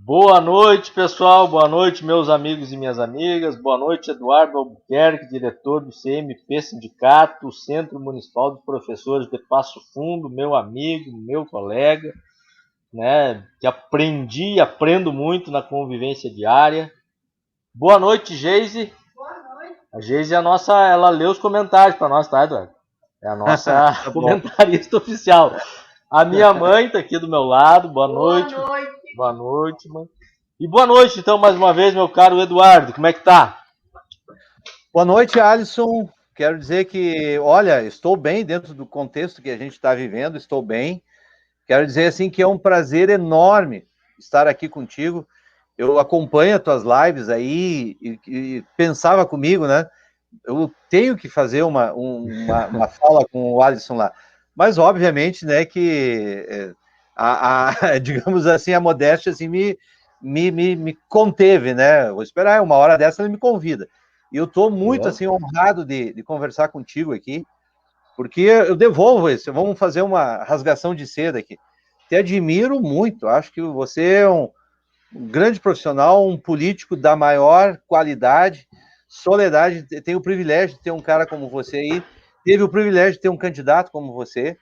Boa noite, pessoal. Boa noite, meus amigos e minhas amigas. Boa noite, Eduardo Albuquerque, diretor do CMP Sindicato, Centro Municipal dos Professores de Passo Fundo, meu amigo, meu colega, né, que aprendi e aprendo muito na convivência diária. Boa noite, Geise. Boa noite. A Geise é a nossa, ela lê os comentários para nós, tá, Eduardo? É a nossa Tá comentarista oficial. A minha mãe está aqui do meu lado. Boa noite. Boa noite. Boa noite, mãe. E boa noite, então, mais uma vez, meu caro Eduardo. Como é que tá? Boa noite, Alisson. Quero dizer que, olha, estou bem dentro do contexto que a gente está vivendo, estou bem. Quero dizer, assim, que é um prazer enorme estar aqui contigo. Eu acompanho as tuas lives aí e pensava comigo, né? Eu tenho que fazer uma fala com o Alisson lá. Mas, obviamente, né, que, digamos assim, a modéstia, assim, me conteve, né? Vou esperar, uma hora dessa ele me convida. E eu estou muito, assim, honrado de conversar contigo aqui, porque eu devolvo isso. Vamos fazer uma rasgação de seda aqui. Te admiro muito, acho que você é um grande profissional, um político da maior qualidade. Soledade, tem o privilégio de ter um cara como você aí, teve o privilégio de ter um candidato como você.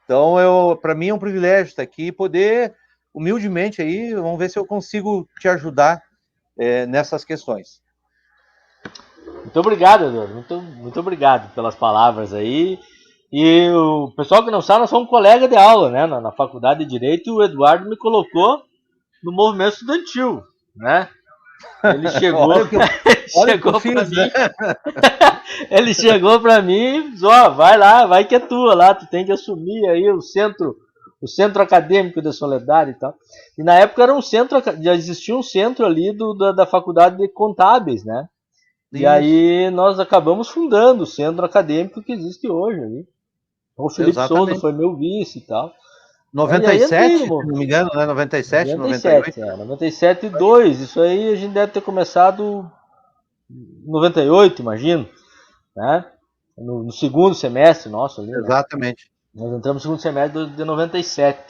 Então, para mim é um privilégio estar aqui e poder, humildemente aí, vamos ver se eu consigo te ajudar nessas questões. Muito obrigado, Eduardo. Muito obrigado pelas palavras aí. E o pessoal que não sabe, nós somos colega de aula, né? Na Faculdade de Direito, e o Eduardo me colocou no movimento estudantil, né? Ele chegou, chegou para mim. Ele chegou para mim e disse, ó, vai lá, vai que é tua lá, tu tem que assumir aí o centro acadêmico da Soledade e tal. E na época era um centro, já existia um centro ali da Faculdade de Contábeis, né? E Isso. aí nós acabamos fundando o centro acadêmico que existe hoje ali. O Felipe Souza foi meu vice e tal. 97, se não me engano, né? 97, 98? 97 e 2. Isso aí a gente deve ter começado em 98, imagino. Né? No segundo semestre nosso ali. Exatamente. Né? Nós entramos no segundo semestre de 97.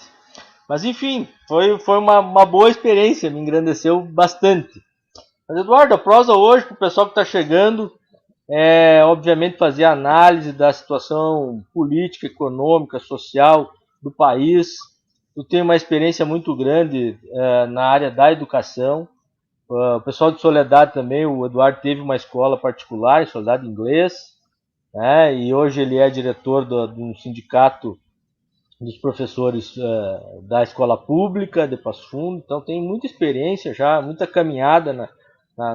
Mas enfim, foi uma boa experiência, me engrandeceu bastante. Mas Eduardo, a prosa hoje, para o pessoal que está chegando, obviamente fazer análise da situação política, econômica, social do país. Tu tem uma experiência muito grande na área da educação. O pessoal de Soledade também, o Eduardo teve uma escola particular, Soledade Inglês, né? E hoje ele é diretor do sindicato dos professores da escola pública de Passo Fundo. Então tem muita experiência já, muita caminhada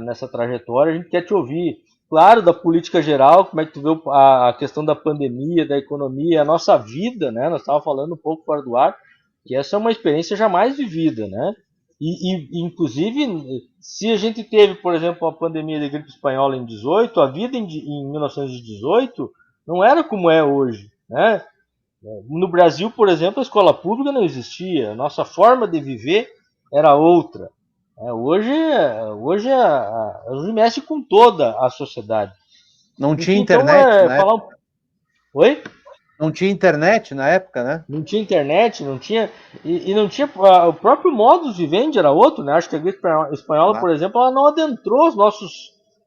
nessa trajetória. A gente quer te ouvir. Claro, da política geral, como é que tu vê a questão da pandemia, da economia, a nossa vida, né? Nós estávamos falando um pouco fora do ar, que essa é uma experiência jamais vivida, né? Inclusive, se a gente teve, por exemplo, a pandemia de gripe espanhola em 18, a vida em 1918 não era como é hoje, né? No Brasil, por exemplo, a escola pública não existia, a nossa forma de viver era outra. Hoje mexe com toda a sociedade. Não tinha internet, né? Oi? Não tinha internet na época, né? Não tinha internet, não tinha. E não tinha. O próprio modus vivendi era outro, né? Acho que a gripe espanhola, por exemplo, ela não adentrou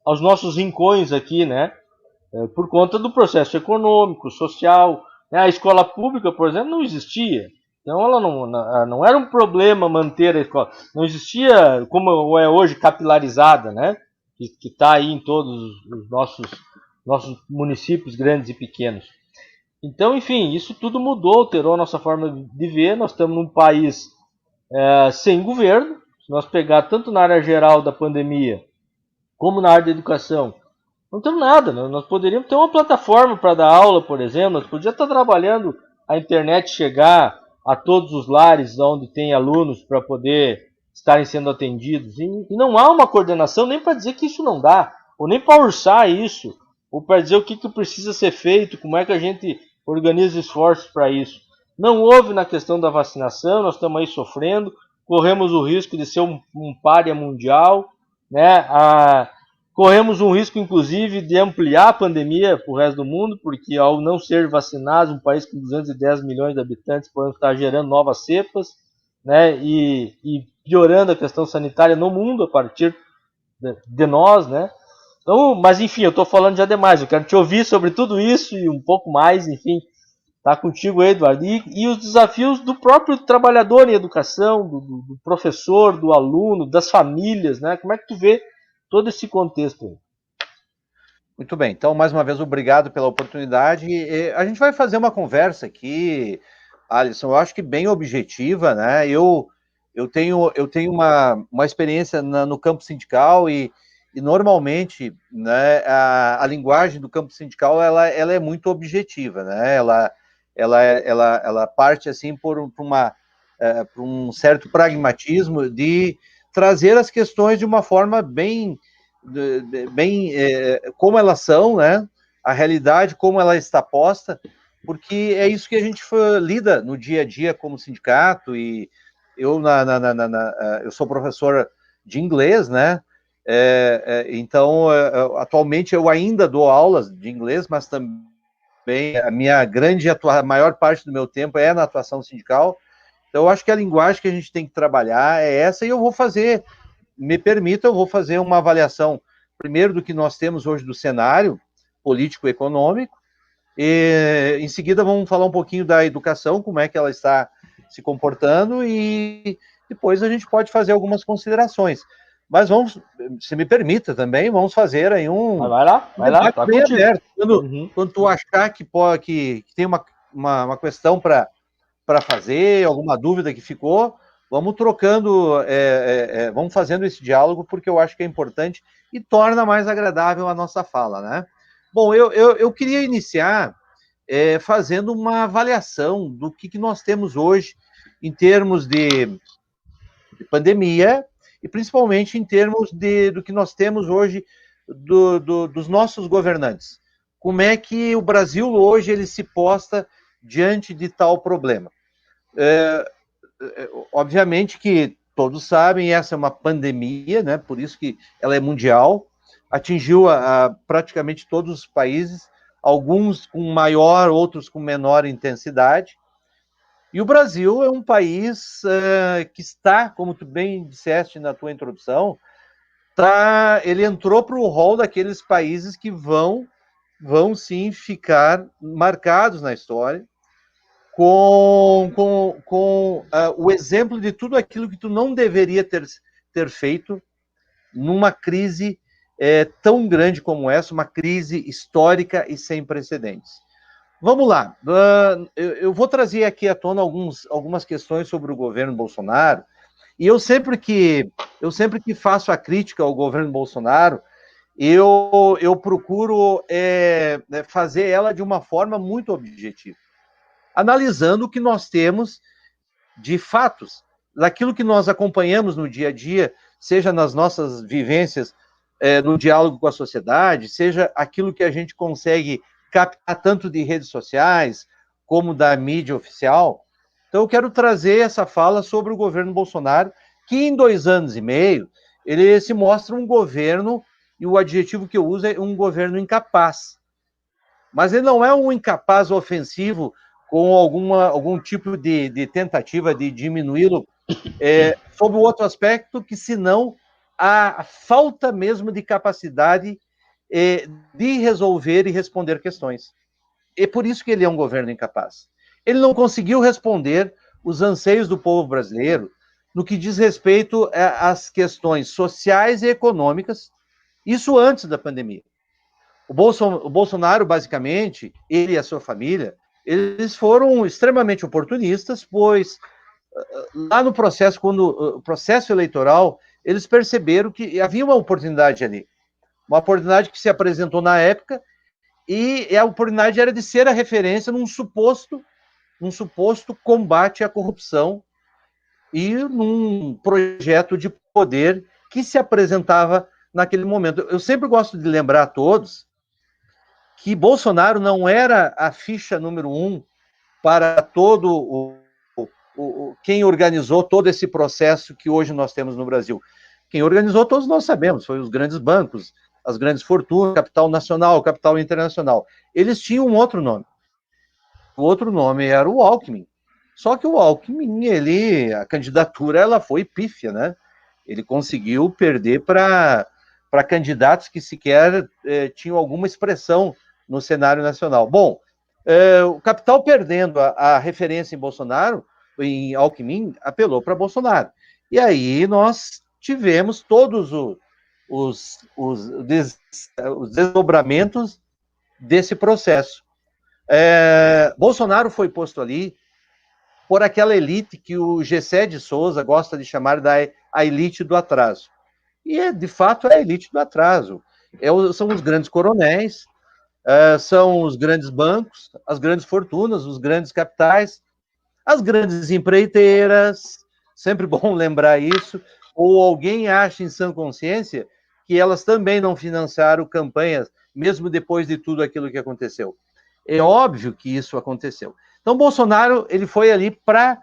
aos nossos rincões aqui, né? Por conta do processo econômico, social. Né? A escola pública, por exemplo, não existia. Então ela não era um problema manter a escola. Não existia, como é hoje, capilarizada, né? Que está aí em todos os nossos municípios grandes e pequenos. Então, enfim, isso tudo mudou, alterou a nossa forma de ver. Nós estamos num país sem governo. Se nós pegar tanto na área geral da pandemia, como na área da educação, não temos nada. Nós poderíamos ter uma plataforma para dar aula, por exemplo. Nós podíamos estar trabalhando a internet chegar a todos os lares onde tem alunos para poder estarem sendo atendidos. E não há uma coordenação nem para dizer que isso não dá, ou nem para orçar isso, ou para dizer o que precisa ser feito, como é que a gente organiza esforços para isso. Não houve na questão da vacinação, nós estamos aí sofrendo, corremos o risco de ser um pária mundial, né? Corremos um risco, inclusive, de ampliar a pandemia para o resto do mundo, porque ao não ser vacinados, um país com 210 milhões de habitantes, podemos estar gerando novas cepas, né? E piorando a questão sanitária no mundo a partir de nós, né? Então, mas enfim, eu estou falando já demais. Eu quero te ouvir sobre tudo isso e um pouco mais, enfim, tá contigo, Eduardo. E os desafios do próprio trabalhador em educação, do professor, do aluno, das famílias, né? Como é que tu vê todo esse contexto aí? Muito bem, então, mais uma vez, obrigado pela oportunidade. A gente vai fazer uma conversa aqui, Alisson, eu acho que bem objetiva, né? Eu tenho uma experiência no campo sindical e normalmente, né, a linguagem do campo sindical ela é muito objetiva, né? Ela parte assim por um certo pragmatismo de trazer as questões de uma forma bem como elas são, né? A realidade, como ela está posta, porque é isso que a gente lida no dia a dia como sindicato, e eu, eu sou professor de inglês, né? Então, atualmente eu ainda dou aulas de inglês, mas também a minha a maior parte do meu tempo é na atuação sindical. Então, eu acho que a linguagem que a gente tem que trabalhar é essa, e me permita, eu vou fazer uma avaliação, primeiro, do que nós temos hoje do cenário político-econômico, e em seguida vamos falar um pouquinho da educação, como é que ela está se comportando, e depois a gente pode fazer algumas considerações. Mas vamos, se me permita também, vamos fazer aí um Vai lá, debate tá bem contigo. aberto. Uhum. Quando tu achar que tem uma questão para fazer, alguma dúvida que ficou, vamos trocando, vamos fazendo esse diálogo, porque eu acho que é importante e torna mais agradável a nossa fala, né? Bom, eu queria iniciar fazendo uma avaliação do que nós temos hoje em termos de pandemia e principalmente em termos do que nós temos hoje dos nossos governantes. Como é que o Brasil hoje ele se posta diante de tal problema? Obviamente que todos sabem, essa é uma pandemia, né? Por isso que ela é mundial, atingiu praticamente todos os países, alguns com maior, outros com menor intensidade. E o Brasil é um país que está, como tu bem disseste na tua introdução, ele entrou para o rol daqueles países que vão sim ficar marcados na história com o exemplo de tudo aquilo que tu não deveria ter feito numa crise tão grande como essa, uma crise histórica e sem precedentes. Vamos lá, eu vou trazer aqui à tona algumas questões sobre o governo Bolsonaro, e eu sempre que faço a crítica ao governo Bolsonaro, eu procuro fazer ela de uma forma muito objetiva, analisando o que nós temos de fatos, daquilo que nós acompanhamos no dia a dia, seja nas nossas vivências no diálogo com a sociedade, seja aquilo que a gente consegue captar tanto de redes sociais como da mídia oficial. Então, eu quero trazer essa fala sobre o governo Bolsonaro, que em 2 anos e meio, ele se mostra um governo, e o adjetivo que eu uso é um governo incapaz. Mas ele não é um incapaz ofensivo com algum tipo de tentativa de diminuí-lo, sob o outro aspecto, que senão a falta mesmo de capacidade de resolver e responder questões. É por isso que ele é um governo incapaz. Ele não conseguiu responder os anseios do povo brasileiro no que diz respeito às questões sociais e econômicas, isso antes da pandemia. O Bolsonaro, basicamente, ele e a sua família, eles foram extremamente oportunistas, pois lá no processo, quando o processo eleitoral, eles perceberam que havia uma oportunidade ali, uma oportunidade que se apresentou na época, e a oportunidade era de ser a referência num suposto combate à corrupção e num projeto de poder que se apresentava naquele momento. Eu sempre gosto de lembrar a todos que Bolsonaro não era a ficha número 1 para quem organizou todo esse processo que hoje nós temos no Brasil. Quem organizou, todos nós sabemos, foi os grandes bancos, as grandes fortunas, capital nacional, capital internacional. Eles tinham um outro nome. O outro nome era o Alckmin. Só que o Alckmin, a candidatura ela foi pífia, né? Ele conseguiu perder para candidatos que sequer tinham alguma expressão no cenário nacional. Bom, o capital perdendo a referência em Bolsonaro, em Alckmin, apelou para Bolsonaro. E aí nós tivemos todos os desdobramentos desse processo. Bolsonaro foi posto ali por aquela elite que o Gessé de Souza gosta de chamar a elite do atraso. E, de fato, é a elite do atraso. São os grandes coronéis, são os grandes bancos, as grandes fortunas, os grandes capitais, as grandes empreiteiras, sempre bom lembrar isso, ou alguém acha em sã consciência que elas também não financiaram campanhas, mesmo depois de tudo aquilo que aconteceu. É óbvio que isso aconteceu. Então, Bolsonaro ele foi ali para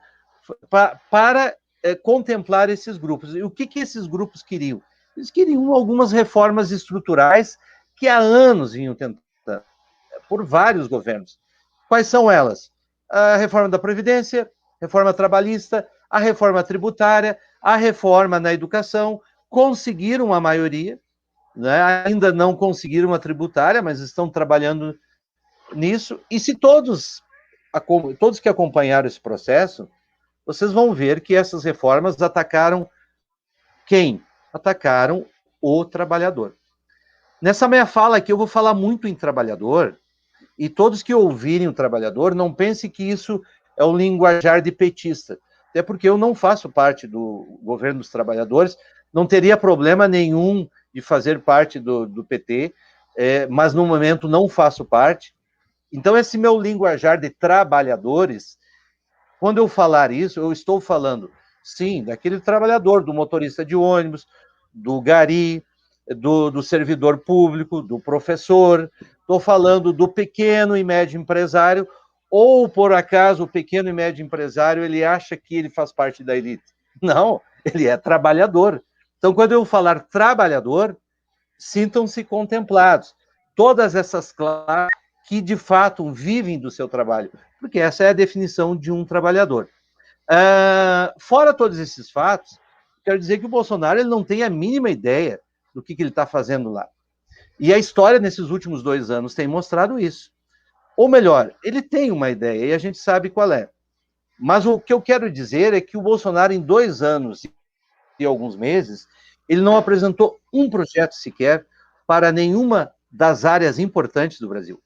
contemplar esses grupos. E o que esses grupos queriam? Eles queriam algumas reformas estruturais que há anos vinham tentando, por vários governos. Quais são elas? A reforma da Previdência, reforma trabalhista, a reforma tributária, a reforma na educação. Conseguiram a maioria, né? Ainda não conseguiram a tributária, mas estão trabalhando nisso. E se todos que acompanharam esse processo, vocês vão ver que essas reformas atacaram quem? Atacaram o trabalhador. Nessa minha fala aqui, eu vou falar muito em trabalhador, e todos que ouvirem o trabalhador, não pensem que isso é um linguajar de petista. Até porque eu não faço parte do governo dos trabalhadores, não teria problema nenhum de fazer parte do PT, mas no momento não faço parte. Então, esse meu linguajar de trabalhadores, quando eu falar isso, eu estou falando, sim, daquele trabalhador, do motorista de ônibus, do gari, do servidor público, do professor, estou falando do pequeno e médio empresário, ou, por acaso, o pequeno e médio empresário, ele acha que ele faz parte da elite. Não, ele é trabalhador. Então, quando eu falar trabalhador, sintam-se contemplados. Todas essas classes que, de fato, vivem do seu trabalho, porque essa é a definição de um trabalhador. Fora todos esses fatos, quero dizer que o Bolsonaro ele não tem a mínima ideia do que ele está fazendo lá. E a história, nesses últimos 2 anos, tem mostrado isso. Ou melhor, ele tem uma ideia e a gente sabe qual é. Mas o que eu quero dizer é que o Bolsonaro, em 2 anos e alguns meses, ele não apresentou um projeto sequer para nenhuma das áreas importantes do Brasil.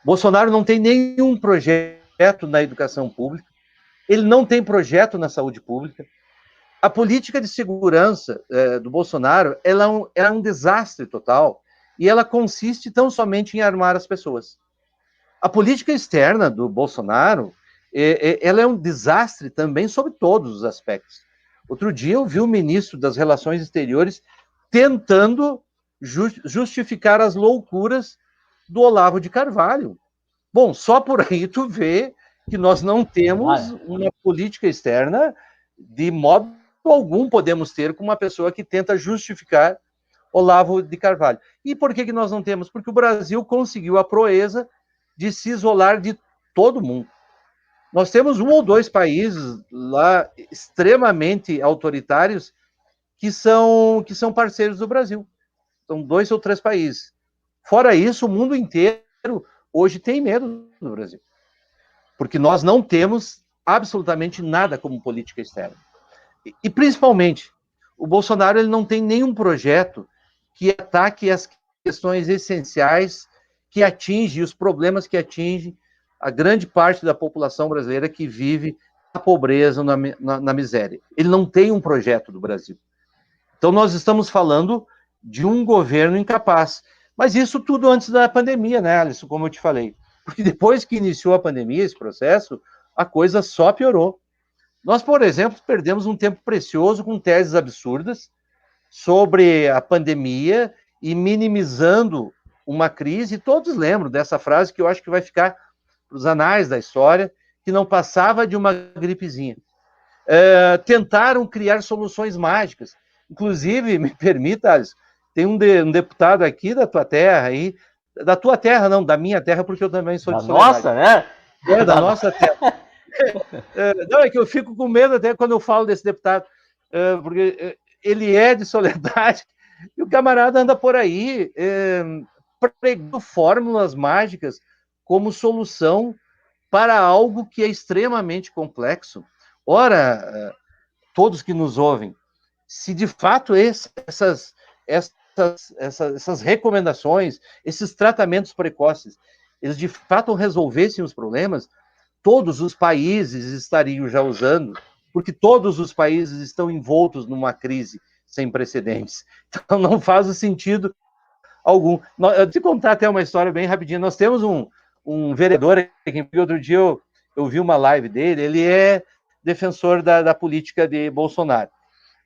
Bolsonaro não tem nenhum projeto na educação pública, ele não tem projeto na saúde pública. A política de segurança do Bolsonaro ela é um desastre total e ela consiste tão somente em armar as pessoas. A política externa do Bolsonaro ela é um desastre também sobre todos os aspectos. Outro dia eu vi o ministro das Relações Exteriores tentando justificar as loucuras do Olavo de Carvalho. Bom, só por aí tu vê que nós não temos uma política externa de modo algum podemos ter com uma pessoa que tenta justificar Olavo de Carvalho. E por que nós não temos? Porque o Brasil conseguiu a proeza de se isolar de todo mundo. Nós temos 1 ou 2 países lá extremamente autoritários que são parceiros do Brasil. São 2 ou 3 países. Fora isso, o mundo inteiro hoje tem medo do Brasil. Porque nós não temos absolutamente nada como política externa. E principalmente, o Bolsonaro ele não tem nenhum projeto que ataque as questões essenciais que atinge, os problemas que atinge a grande parte da população brasileira que vive na pobreza, na miséria. Ele não tem um projeto do Brasil. Então, nós estamos falando de um governo incapaz. Mas isso tudo antes da pandemia, né, Alisson, como eu te falei. Porque depois que iniciou a pandemia, esse processo, a coisa só piorou. Nós, por exemplo, perdemos um tempo precioso com teses absurdas sobre a pandemia e minimizando uma crise. Todos lembram dessa frase que eu acho que vai ficar para os anais da história, que não passava de uma gripezinha. Tentaram criar soluções mágicas. Inclusive, me permita, Alisson, tem um deputado aqui da tua terra, aí, da tua terra não, da minha terra, porque eu também sou de Soledade. Nossa, né? Da nossa terra. Não, é que eu fico com medo até quando eu falo desse deputado, porque ele é de Soledade e o camarada anda por aí pregando fórmulas mágicas como solução para algo que é extremamente complexo. Ora, todos que nos ouvem, se de fato essas recomendações, esses tratamentos precoces, eles de fato resolvessem os problemas, todos os países estariam já usando, porque todos os países estão envoltos numa crise sem precedentes. Então não faz sentido algum. Eu te contar até uma história bem rapidinha. Nós temos um vereador aqui, outro dia eu vi uma live dele, ele é defensor da política de Bolsonaro.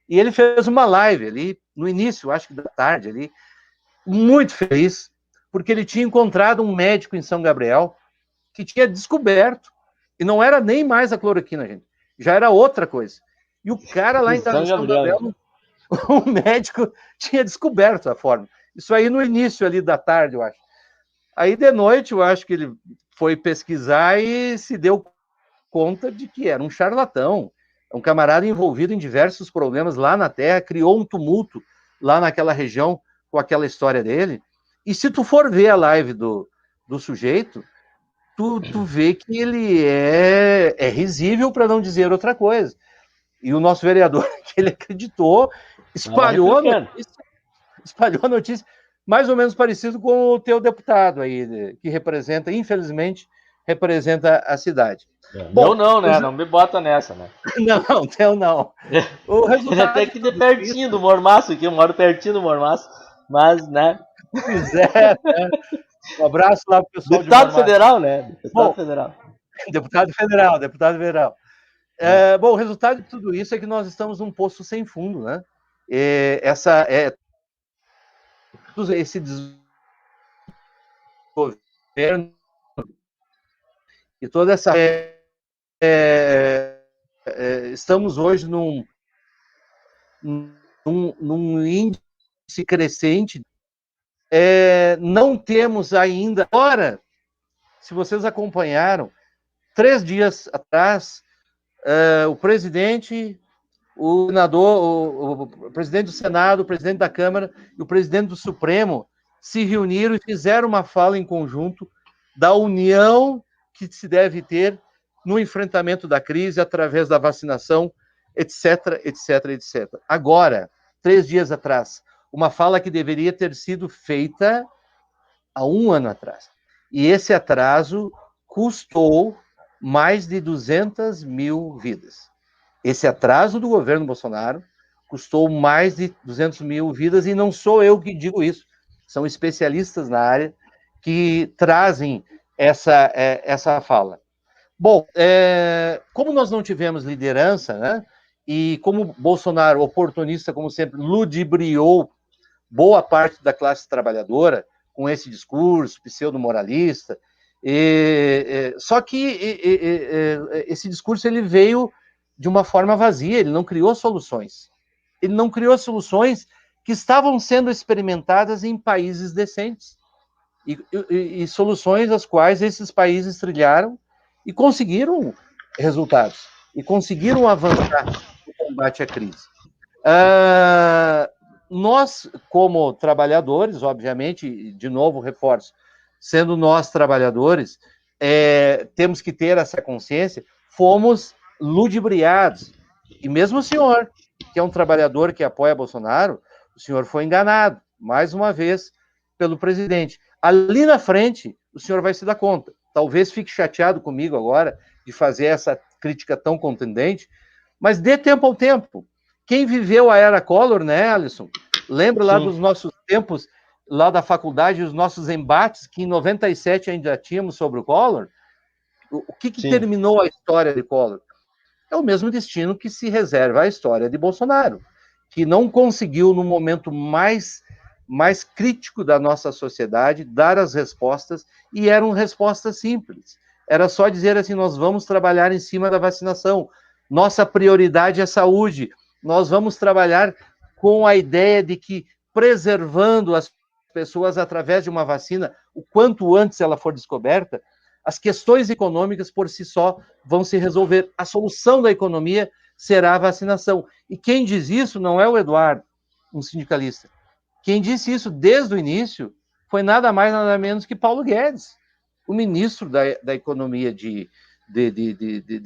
E ele fez uma live ali, no início, acho que da tarde, ali, muito feliz, porque ele tinha encontrado um médico em São Gabriel que tinha descoberto, e não era nem mais a cloroquina, gente, já era outra coisa. E o cara lá em São Gabriel, o médico tinha descoberto a forma. Isso aí no início ali da tarde, eu acho. Aí de noite, eu acho que ele foi pesquisar e se deu conta de que era um charlatão, um camarada envolvido em diversos problemas lá na Terra, criou um tumulto lá naquela região com aquela história dele. E se tu for ver a live do sujeito, tu vê que ele é risível, para não dizer outra coisa. E o nosso vereador, que ele acreditou, espalhou a notícia mais ou menos parecido com o teu deputado aí, que representa, infelizmente, representa a cidade. Bom, eu não, né? Não me bota nessa, né? Não, teu não. O resultado ele até que de pertinho do Mormaço, aqui eu moro pertinho do Mormaço, mas, né? Pois é, né? Um abraço lá pro pessoal deputado federal, né? Deputado federal. Deputado federal. Bom, o resultado de tudo isso é que nós estamos num poço sem fundo, né? Esse desgoverno e toda essa estamos hoje num índice crescente. Não temos ainda. Agora, se vocês acompanharam, 3 dias atrás, o presidente, o senador, o presidente do Senado, o presidente da Câmara e o presidente do Supremo se reuniram e fizeram uma fala em conjunto da união que se deve ter no enfrentamento da crise através da vacinação, etc, etc, etc. Agora, 3 dias atrás, uma fala que deveria ter sido feita há 1 ano atrás. E esse atraso custou mais de 200 mil vidas. Esse atraso do governo Bolsonaro custou mais de 200 mil vidas, e não sou eu que digo isso, são especialistas na área que trazem essa fala. Bom, como nós não tivemos liderança, né, e como Bolsonaro, oportunista, como sempre, ludibriou boa parte da classe trabalhadora com esse discurso pseudo-moralista, só que esse discurso ele veio de uma forma vazia, ele não criou soluções. Ele não criou soluções que estavam sendo experimentadas em países decentes. E soluções as quais esses países trilharam e conseguiram resultados. E conseguiram avançar no combate à crise. Nós, como trabalhadores, obviamente, de novo reforço, sendo nós trabalhadores, temos que ter essa consciência, fomos ludibriados. E mesmo o senhor, que é um trabalhador que apoia Bolsonaro, o senhor foi enganado, mais uma vez, pelo presidente. Ali na frente, o senhor vai se dar conta. Talvez fique chateado comigo agora de fazer essa crítica tão contundente, mas dê tempo ao tempo. Quem viveu a era Collor, né, Alisson? Lembra lá dos nossos tempos, lá da faculdade, os nossos embates, que em 97 ainda tínhamos sobre o Collor? O que terminou a história de Collor? É o mesmo destino que se reserva à história de Bolsonaro, que não conseguiu, no momento mais crítico da nossa sociedade, dar as respostas, e eram respostas simples. Era só dizer assim, nós vamos trabalhar em cima da vacinação, nossa prioridade é saúde, nós vamos trabalhar com a ideia de que, preservando as pessoas através de uma vacina, o quanto antes ela for descoberta, As questões econômicas por si só vão se resolver. A solução da economia será a vacinação. E quem diz isso não é o Eduardo, um sindicalista. Quem disse isso desde o início foi nada mais, nada menos que Paulo Guedes, o ministro da Economia de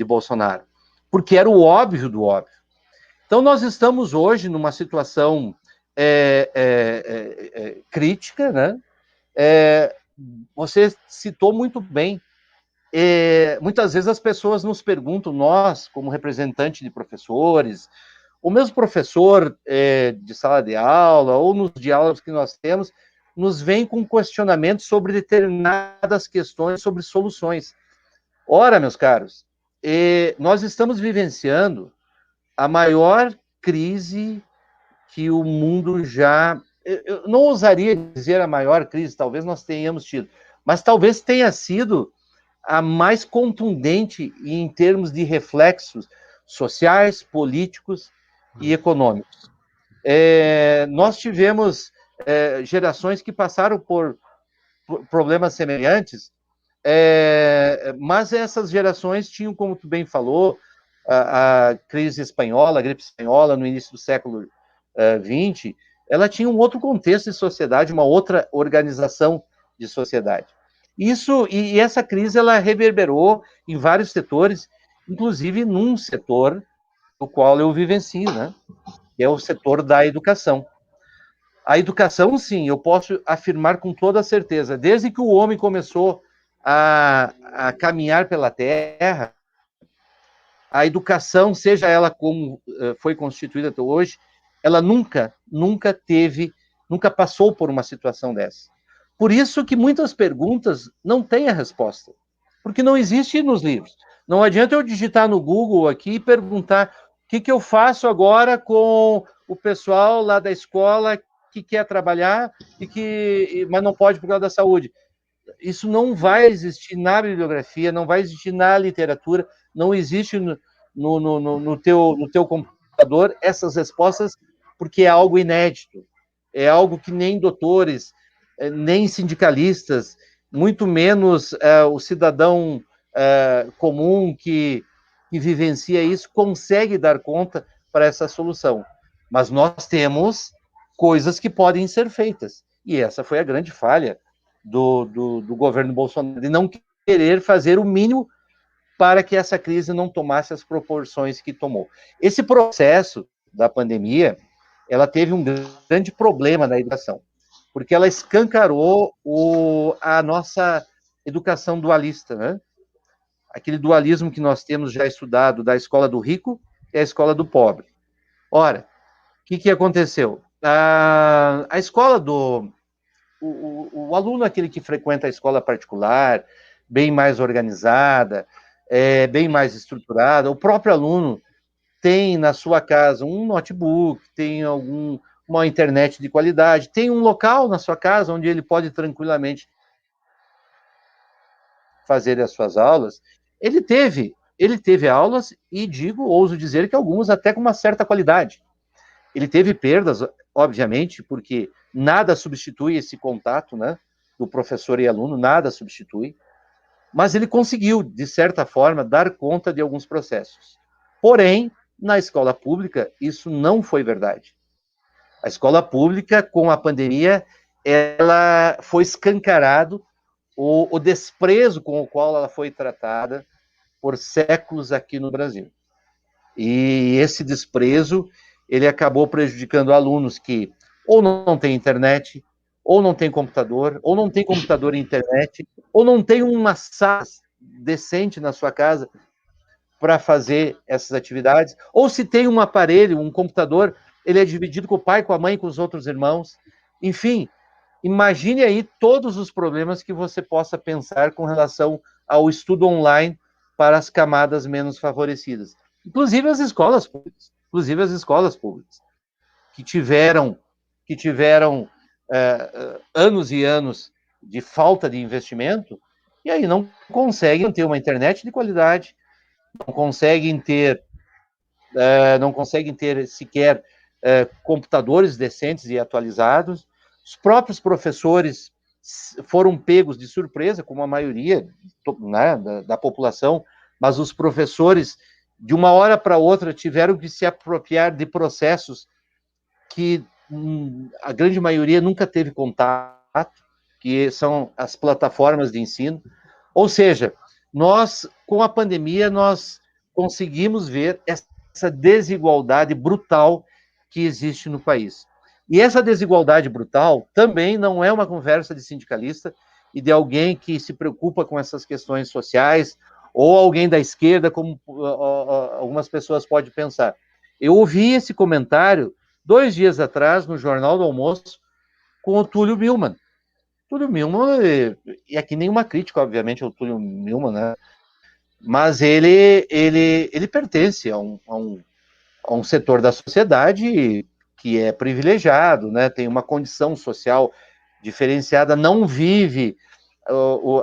Bolsonaro. Porque era o óbvio do óbvio. Então, nós estamos hoje numa situação crítica, né? Você citou muito bem. Muitas vezes as pessoas nos perguntam, nós, como representante de professores, o mesmo professor de sala de aula, ou nos diálogos que nós temos, nos vem com questionamentos sobre determinadas questões, sobre soluções. Ora, meus caros, nós estamos vivenciando a maior crise que o mundo já... Eu não ousaria dizer a maior crise, talvez nós tenhamos tido, mas talvez tenha sido a mais contundente em termos de reflexos sociais, políticos e econômicos. Nós tivemos gerações que passaram por problemas semelhantes, mas essas gerações tinham, como tu bem falou, a crise espanhola, a gripe espanhola no início do século XX, ela tinha um outro contexto de sociedade, uma outra organização de sociedade. E essa crise ela reverberou em vários setores, inclusive num setor no qual eu vivencio, né? Que é o setor da educação. A educação, sim, eu posso afirmar com toda certeza, desde que o homem começou a caminhar pela Terra, a educação, seja ela como foi constituída até hoje, ela nunca passou por uma situação dessa. Por isso que muitas perguntas não têm a resposta, porque não existe nos livros. Não adianta eu digitar no Google aqui e perguntar o que eu faço agora com o pessoal lá da escola que quer trabalhar mas não pode por causa da saúde. Isso não vai existir na bibliografia, não vai existir na literatura, não existe no teu computador essas respostas, porque é algo inédito, é algo que nem doutores, nem sindicalistas, muito menos o cidadão comum que vivencia isso, consegue dar conta para essa solução. Mas nós temos coisas que podem ser feitas, e essa foi a grande falha do governo Bolsonaro, de não querer fazer o mínimo para que essa crise não tomasse as proporções que tomou. Esse processo da pandemia, ela teve um grande problema na educação, porque ela escancarou a nossa educação dualista, né? Aquele dualismo que nós temos já estudado da escola do rico e a escola do pobre. Ora, o que aconteceu? A escola o aluno é aquele que frequenta a escola particular, bem mais organizada, bem mais estruturada. O próprio aluno tem na sua casa um notebook, tem uma internet de qualidade, tem um local na sua casa onde ele pode tranquilamente fazer as suas aulas. Ele teve aulas e ouso dizer que algumas até com uma certa qualidade. Ele teve perdas, obviamente, porque nada substitui esse contato, né, do professor e aluno, nada substitui, mas ele conseguiu, de certa forma, dar conta de alguns processos. Porém, na escola pública, isso não foi verdade. A escola pública, com a pandemia, ela foi escancarado o desprezo com o qual ela foi tratada por séculos aqui no Brasil. E esse desprezo, ele acabou prejudicando alunos que ou não têm internet, ou não têm computador, ou não têm computador e internet, ou não têm uma sala decente na sua casa para fazer essas atividades, ou se tem um aparelho, um computador, ele é dividido com o pai, com a mãe, com os outros irmãos. Enfim, imagine aí todos os problemas que você possa pensar com relação ao estudo online para as camadas menos favorecidas. Inclusive as escolas públicas, que tiveram anos e anos de falta de investimento, e aí não conseguem ter uma internet de qualidade, não conseguem ter sequer computadores decentes e atualizados. Os próprios professores foram pegos de surpresa, como a maioria, né, da população, mas os professores, de uma hora para outra, tiveram que se apropriar de processos que a grande maioria nunca teve contato, que são as plataformas de ensino. Ou seja, nós, com a pandemia, nós conseguimos ver essa desigualdade brutal que existe no país. E essa desigualdade brutal também não é uma conversa de sindicalista e de alguém que se preocupa com essas questões sociais, ou alguém da esquerda, como algumas pessoas podem pensar. Eu ouvi esse comentário 2 dias atrás, no Jornal do Almoço, com o Túlio Milman. Túlio Milman é que nem uma crítica, obviamente, ao Túlio Milman, né? Mas ele pertence a um setor da sociedade que é privilegiado, né? Tem uma condição social diferenciada, não vive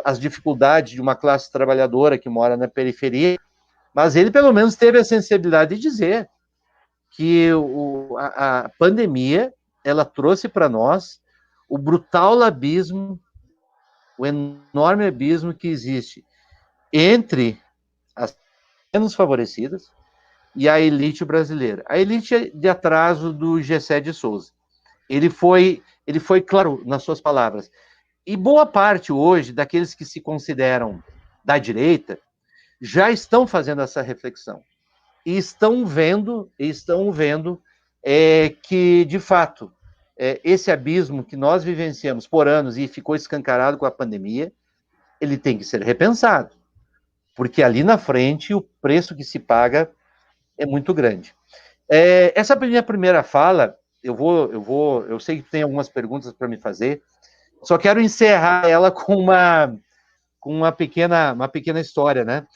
as dificuldades de uma classe trabalhadora que mora na periferia, mas ele pelo menos teve a sensibilidade de dizer que a pandemia ela trouxe para nós o brutal abismo, o enorme abismo que existe entre as menos favorecidas e a elite brasileira. A elite de atraso do Gessé de Souza. Ele foi claro nas suas palavras. E boa parte hoje daqueles que se consideram da direita já estão fazendo essa reflexão. E estão vendo que, de fato, esse abismo que nós vivenciamos por anos e ficou escancarado com a pandemia, ele tem que ser repensado, porque ali na frente o preço que se paga é muito grande. Essa minha primeira fala, eu sei que tem algumas perguntas para me fazer, só quero encerrar ela com uma pequena história, né?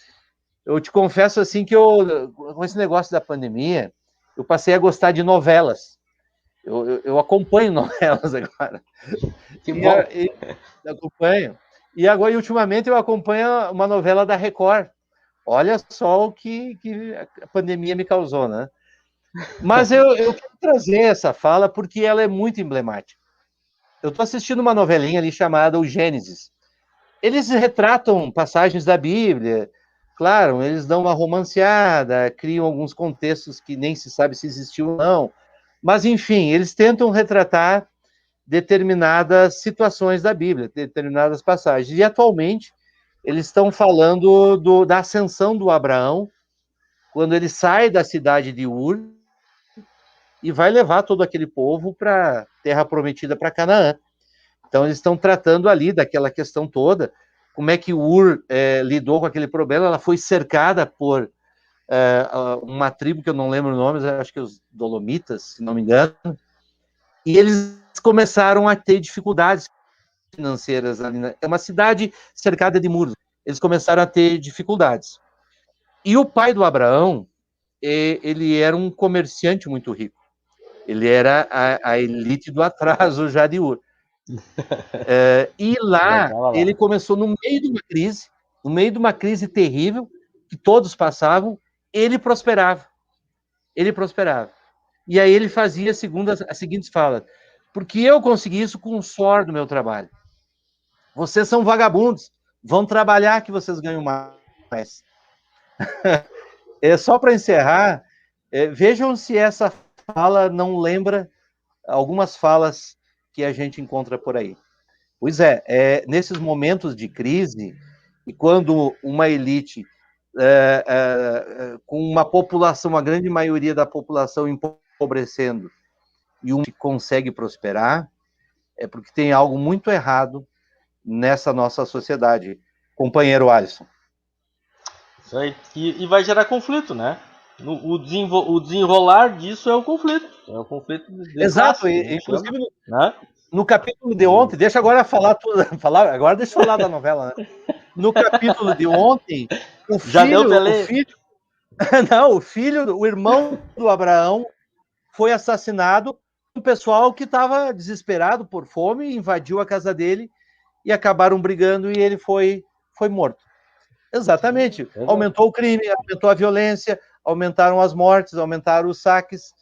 Eu te confesso assim que com esse negócio da pandemia, eu passei a gostar de novelas. Eu acompanho novelas agora. Que bom. Acompanho. E agora, ultimamente, eu acompanho uma novela da Record. Olha só o que a pandemia me causou, né? Mas eu quero trazer essa fala porque ela é muito emblemática. Eu estou assistindo uma novelinha ali chamada O Gênesis. Eles retratam passagens da Bíblia, claro, eles dão uma romanceada, criam alguns contextos que nem se sabe se existiu ou não, mas, enfim, eles tentam retratar determinadas situações da Bíblia, determinadas passagens. E, atualmente, eles estão falando da ascensão do Abraão, quando ele sai da cidade de Ur e vai levar todo aquele povo para a terra prometida, para Canaã. Então, eles estão tratando ali daquela questão toda, como é que Ur lidou com aquele problema. Ela foi cercada por uma tribo que eu não lembro o nome, acho que os Dolomitas, se não me engano, e eles começaram a ter dificuldades financeiras ali. É uma cidade cercada de muros. Eles começaram a ter dificuldades. E o pai do Abraão, ele era um comerciante muito rico. Ele era a elite do atraso já de Ur. E lá, ele começou no meio de uma crise terrível, que todos passavam, ele prosperava. E aí ele fazia as seguintes falas: porque eu consegui isso com o suor do meu trabalho. Vocês são vagabundos, vão trabalhar que vocês ganham mais. Só para encerrar, vejam se essa fala não lembra algumas falas que a gente encontra por aí. Pois nesses momentos de crise, e quando uma elite com uma população, a grande maioria da população empobrecendo, e um que consegue prosperar, é porque tem algo muito errado nessa nossa sociedade, companheiro Alisson. Isso aí. E vai gerar conflito, né? O desenrolar disso é o conflito. É o conflito de Exato, classe, inclusive né? No capítulo de ontem, deixa agora falar tudo, agora deixa eu falar da novela, né? No capítulo de ontem, o irmão do Abraão foi assassinado. Um pessoal que estava desesperado por fome invadiu a casa dele e acabaram brigando e ele foi morto. Exatamente. Aumentou o crime, aumentou a violência, aumentaram as mortes, aumentaram os saques.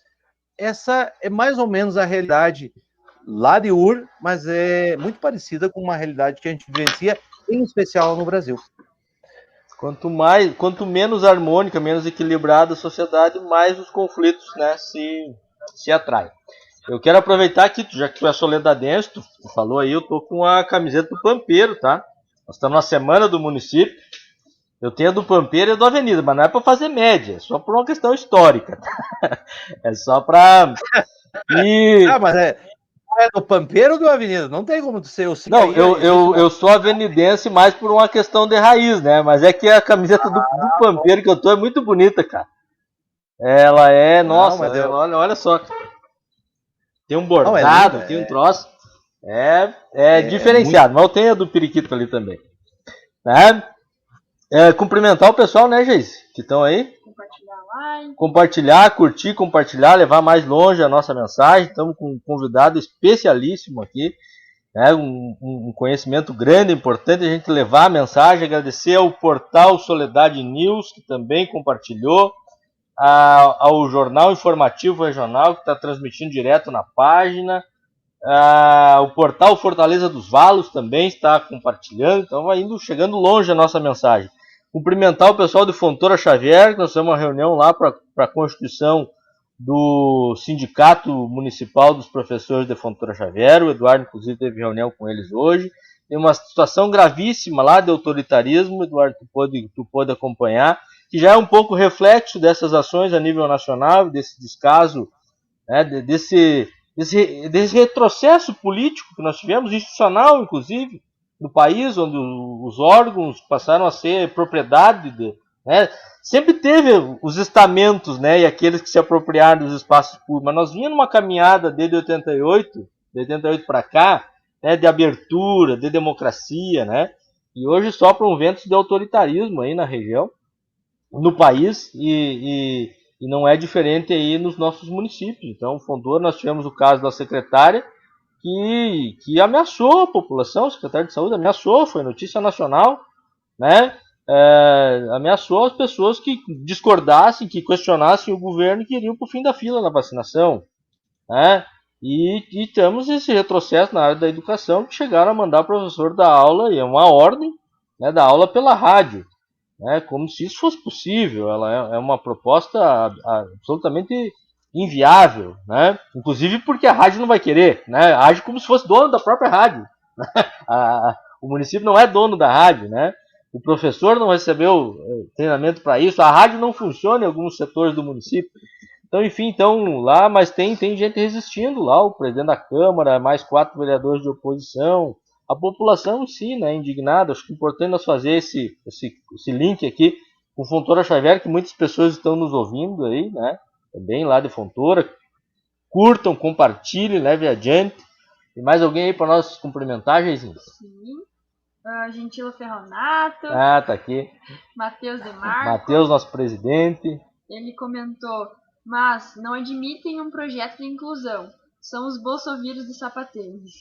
Essa é mais ou menos a realidade lá de Ur, mas é muito parecida com uma realidade que a gente vivencia, em especial no Brasil. Quanto menos harmônica, menos equilibrada a sociedade, mais os conflitos, né, se atraem. Eu quero aproveitar aqui, já que tu é soledadense, tu falou aí, eu tô com a camiseta do Pampeiro, tá? Nós estamos na semana do município. Eu tenho a do Pampeiro e a do Avenida, mas não é para fazer média, é só por uma questão histórica. É só para... Mas é do Pampeiro ou do Avenida? Não tem como ser o Não, eu sou avenidense mais por uma questão de raiz, né? Mas é que a camiseta do Pampeiro que eu tô é muito bonita, cara. Ela é, nossa, olha só. Tem um bordado, linda, tem um troço. É diferenciado, mas eu tenho a do Periquito ali também. Né? Cumprimentar o pessoal, né, Geise? Que estão aí. Compartilhar, curtir, compartilhar, levar mais longe a nossa mensagem. Estamos com um convidado especialíssimo aqui. Né? Um conhecimento grande, importante a gente levar a mensagem. Agradecer ao portal Soledade News, que também compartilhou. Ao Jornal Informativo Regional, que está transmitindo direto na página. O portal Fortaleza dos Valos também está compartilhando. Então vai chegando longe a nossa mensagem. Cumprimentar o pessoal de Fontoura Xavier, que nós temos uma reunião lá para a constituição do Sindicato Municipal dos Professores de Fontoura Xavier. O Eduardo, inclusive, teve reunião com eles hoje. Tem uma situação gravíssima lá de autoritarismo, Eduardo, tu pôde acompanhar, que já é um pouco reflexo dessas ações a nível nacional, desse descaso, né, desse retrocesso político que nós tivemos, institucional, inclusive, no país, onde os órgãos passaram a ser propriedade, né? Sempre teve os estamentos, né, e aqueles que se apropriaram dos espaços públicos, mas nós vínhamos numa caminhada desde 88 para cá, né, de abertura, de democracia, né, e hoje sopram ventos de autoritarismo aí na região, no país, e não é diferente aí nos nossos municípios. Então, Fontoura, nós tivemos o caso da secretária que ameaçou a população, o secretário de saúde ameaçou, foi notícia nacional, né? Ameaçou as pessoas que discordassem, que questionassem o governo e que iriam para o fim da fila na vacinação, né? E temos esse retrocesso na área da educação, que chegaram a mandar o professor dar aula, e é uma ordem, né, dar aula pela rádio, né, como se isso fosse possível. Ela é uma proposta absolutamente inviável, né? Inclusive porque a rádio não vai querer, né? Age como se fosse dono da própria rádio. O município não é dono da rádio, né? O professor não recebeu treinamento para isso, a rádio não funciona em alguns setores do município. Então, enfim, lá, mas tem gente resistindo lá, o presidente da Câmara, mais 4 vereadores de oposição, a população em si, né, indignada. Acho que é importante nós fazer esse link aqui com Fontoura Xavier, que muitas pessoas estão nos ouvindo aí, né, também lá de Fontoura. Curtam, compartilhem, leve adiante. Tem mais alguém aí para nós cumprimentar, Geizinho? Sim. Gentila Ferronato. Tá aqui. Matheus Demarco. Matheus, nosso presidente. Ele comentou, mas não admitem um projeto de inclusão. São os bolsovírus de sapatênis.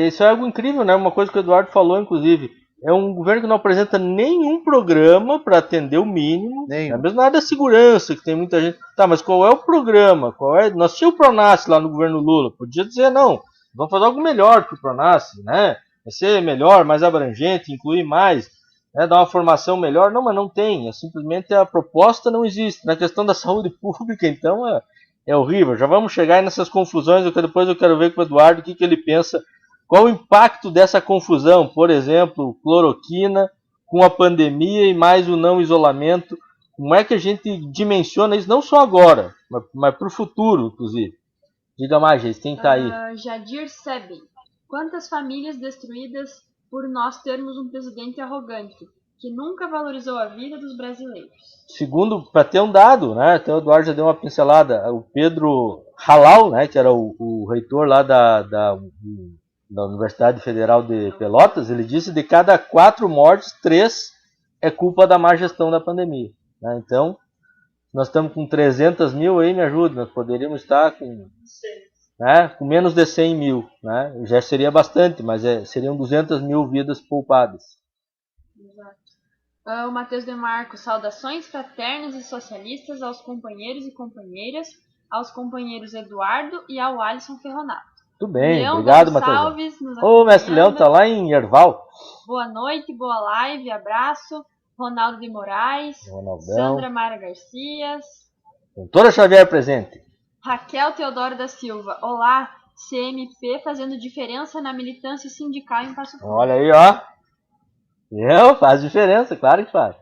Isso é algo incrível, né? Uma coisa que o Eduardo falou, inclusive. É um governo que não apresenta nenhum programa para atender o mínimo. É mesmo na área da segurança, que tem muita gente. Tá, mas qual é o programa? Nós tínhamos o Pronace lá no governo Lula. Podia dizer, não, vamos fazer algo melhor que o Pronace, né? Vai ser melhor, mais abrangente, incluir mais, né? Dar uma formação melhor. Não, mas não tem. Simplesmente a proposta não existe. Na questão da saúde pública, então, é horrível. Já vamos chegar aí nessas confusões, depois eu quero ver com o Eduardo o que ele pensa. Qual o impacto dessa confusão? Por exemplo, cloroquina com a pandemia e mais o não isolamento. Como é que a gente dimensiona isso, não só agora, mas para o futuro, inclusive? Diga mais, gente, quem está aí? Jadir Seben. Quantas famílias destruídas por nós termos um presidente arrogante, que nunca valorizou a vida dos brasileiros? Segundo, para ter um dado, né? Até o Eduardo já deu uma pincelada. O Pedro Halal, né, que era o reitor lá da Universidade Federal de Pelotas, ele disse que de cada 4 mortes, 3 é culpa da má gestão da pandemia, né? Então, nós estamos com 300 mil aí, me ajuda, nós poderíamos estar com, né, com menos de 100 mil, né? Já seria bastante, mas seriam 200 mil vidas poupadas. Exato. O Matheus Demarco, saudações fraternas e socialistas aos companheiros e companheiras, aos companheiros Eduardo e ao Alisson Ferronato. Muito bem, Leão obrigado, Gonçalves Matheus. nos Ô, mestre Leão acompanhando. tá lá em Erval. Boa noite, boa live, abraço. Ronaldo de Moraes, Ronaldão. Sandra Mara Garcias, Doutora Xavier presente. Raquel Teodoro da Silva. Olá, CMP fazendo diferença na militância sindical em Passo Fundo. Olha aí, ó. Faz diferença, claro que faz.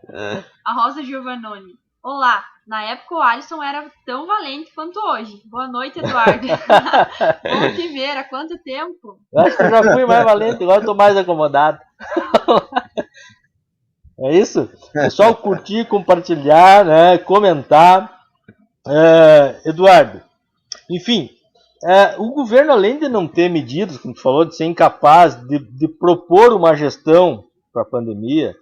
A Rosa Giovannoni. Olá, na época o Alisson era tão valente quanto hoje. Boa noite, Eduardo. Bom te ver, há quanto tempo? Eu acho que eu já fui mais valente, agora estou mais acomodado. É isso? Pessoal, curtir, compartilhar, né, comentar. Eduardo, enfim, o governo, além de não ter medidas, como tu falou, de ser incapaz de propor uma gestão para a pandemia,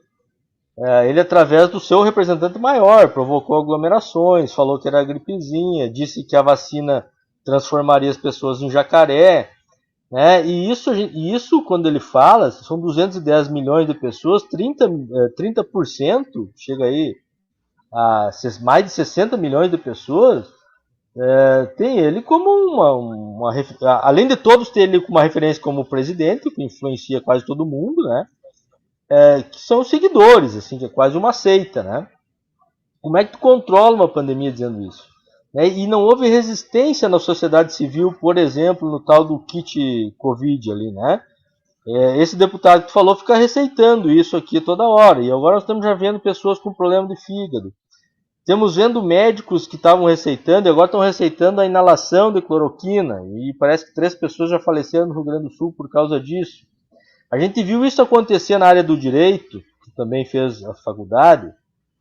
ele, através do seu representante maior, provocou aglomerações, falou que era gripezinha, disse que a vacina transformaria as pessoas em jacaré, né? E isso, quando ele fala, são 210 milhões de pessoas, 30% chega aí a mais de 60 milhões de pessoas, tem ele como além de todos ter ele como uma referência como presidente, que influencia quase todo mundo, né? Que são os seguidores, assim, que é quase uma seita, né? Como é que tu controla uma pandemia dizendo isso? E não houve resistência na sociedade civil, por exemplo, no tal do kit Covid ali, né? Esse deputado que tu falou fica receitando isso aqui toda hora, e agora nós estamos já vendo pessoas com problema de fígado. Estamos vendo médicos que estavam receitando e agora estão receitando a inalação de cloroquina, e parece que 3 pessoas já faleceram no Rio Grande do Sul por causa disso. A gente viu isso acontecer na área do direito, que também fez a faculdade,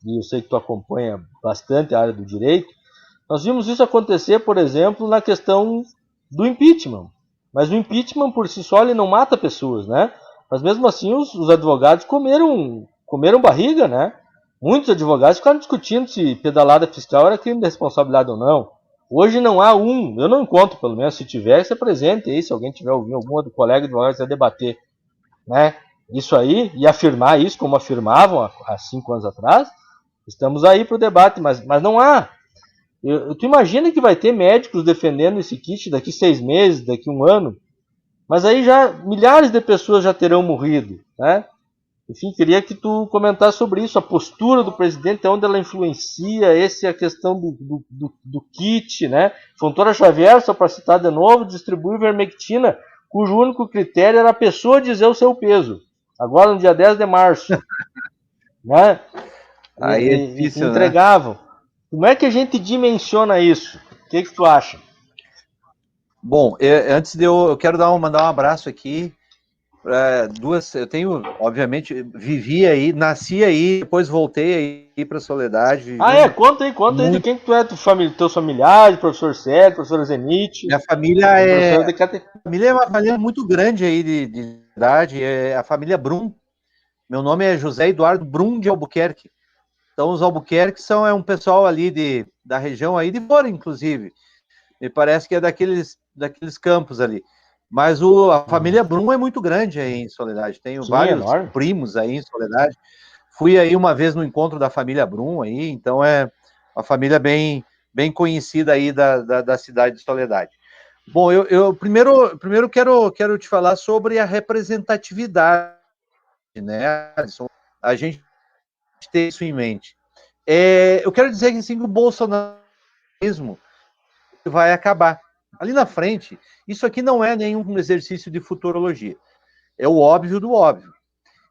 e eu sei que tu acompanha bastante a área do direito. Nós vimos isso acontecer, por exemplo, na questão do impeachment. Mas o impeachment por si só ele não mata pessoas, né? Mas mesmo assim os advogados comeram barriga, né? Muitos advogados ficaram discutindo se pedalada fiscal era crime de responsabilidade ou não. Hoje não há eu não encontro, pelo menos, se tiver, se apresente aí, se alguém tiver ouvindo, algum outro colega advogado quiser debater, né, isso aí, e afirmar isso, como afirmavam há 5 anos atrás, estamos aí para o debate, mas não há. Tu imagina que vai ter médicos defendendo esse kit daqui 6 meses, daqui 1 ano, mas aí já milhares de pessoas já terão morrido, né? Enfim, queria que tu comentasse sobre isso, a postura do presidente, onde ela influencia, a questão do kit, né? Fontoura Xavier, só para citar de novo, distribui vermectina, cujo único critério era a pessoa dizer o seu peso. Agora, no dia 10 de março. Né? Aí é difícil, entregavam. Né? Como é que a gente dimensiona isso? O que tu acha? Bom, antes de eu quero mandar um abraço aqui. Eu tenho, obviamente, vivi aí, nasci aí, depois voltei aí para Soledade. Conta aí de quem tu é, teus familiares, professor Sérgio, professor Zenite. Minha família é uma família muito grande aí de idade, é a família Brum. Meu nome é José Eduardo Brum de Albuquerque. Então, os Albuquerque é um pessoal ali da região aí de fora, inclusive. Me parece que é daqueles campos ali. Mas a família Brum é muito grande aí em Soledade. Tenho vários primos aí em Soledade. Fui aí uma vez no encontro da família Brum aí, então é uma família bem conhecida aí da cidade de Soledade. Bom, eu primeiro quero te falar sobre a representatividade, né? A gente ter isso em mente. Eu quero dizer que assim, o bolsonarismo vai acabar. Ali na frente, isso aqui não é nenhum exercício de futurologia. É o óbvio do óbvio.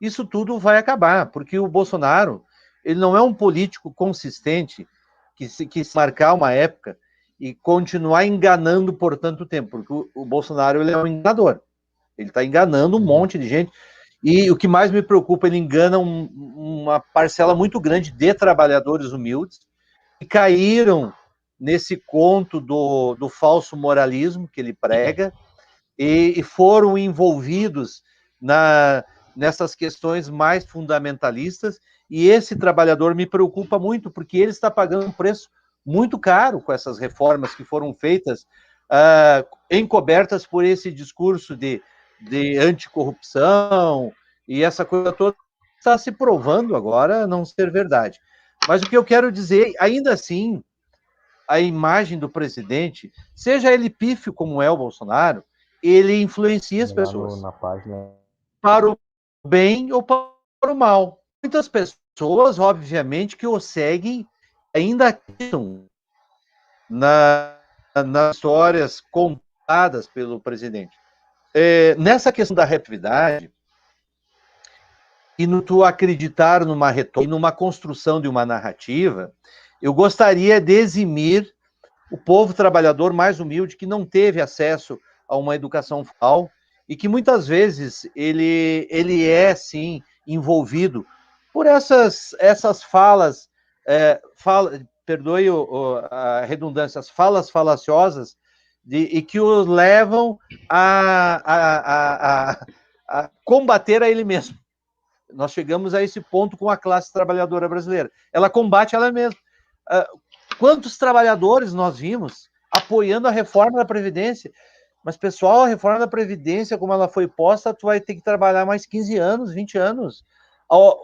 Isso tudo vai acabar, porque o Bolsonaro, ele não é um político consistente que se marcar uma época e continuar enganando por tanto tempo, porque o Bolsonaro ele é um enganador. Ele está enganando um monte de gente. E o que mais me preocupa, ele engana uma parcela muito grande de trabalhadores humildes que caíram nesse conto do falso moralismo que ele prega e foram envolvidos nessas questões mais fundamentalistas, e esse trabalhador me preocupa muito, porque ele está pagando um preço muito caro com essas reformas que foram feitas, encobertas por esse discurso de anticorrupção, e essa coisa toda está se provando agora não ser verdade. Mas o que eu quero dizer, ainda assim, a imagem do presidente, seja ele pífio como é o Bolsonaro, ele influencia as Lá pessoas na página. para o bem ou para o mal. Muitas pessoas, obviamente, que o seguem ainda acreditam nas histórias contadas pelo presidente. Nessa questão da reatividade, e no tu acreditar numa retórica e numa construção de uma narrativa, eu gostaria de eximir o povo trabalhador mais humilde que não teve acesso a uma educação formal e que muitas vezes ele é, sim, envolvido por essas falas, perdoe a redundância, as falas falaciosas e que o levam a combater a ele mesmo. Nós chegamos a esse ponto com a classe trabalhadora brasileira. Ela combate ela mesma. Quantos trabalhadores nós vimos apoiando a reforma da Previdência? Mas, pessoal, a reforma da Previdência, como ela foi posta, tu vai ter que trabalhar mais 15 anos, 20 anos.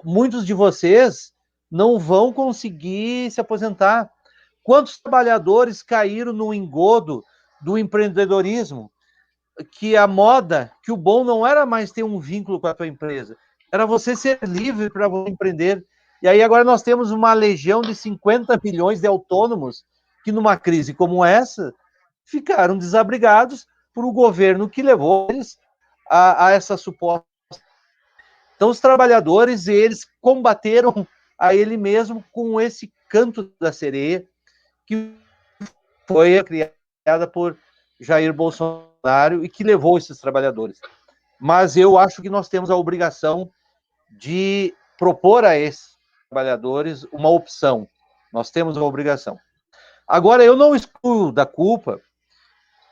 Muitos de vocês não vão conseguir se aposentar. Quantos trabalhadores caíram no engodo do empreendedorismo? Que a moda, que o bom não era mais ter um vínculo com a tua empresa, era você ser livre para você empreender. E aí agora nós temos uma legião de 50 milhões de autônomos que numa crise como essa ficaram desabrigados por um governo que levou eles a essa suposta. Então os trabalhadores, eles combateram a ele mesmo com esse canto da sereia que foi criada por Jair Bolsonaro e que levou esses trabalhadores. Mas eu acho que nós temos a obrigação de propor a esses trabalhadores uma opção. Nós temos a obrigação. Agora, eu não excluo da culpa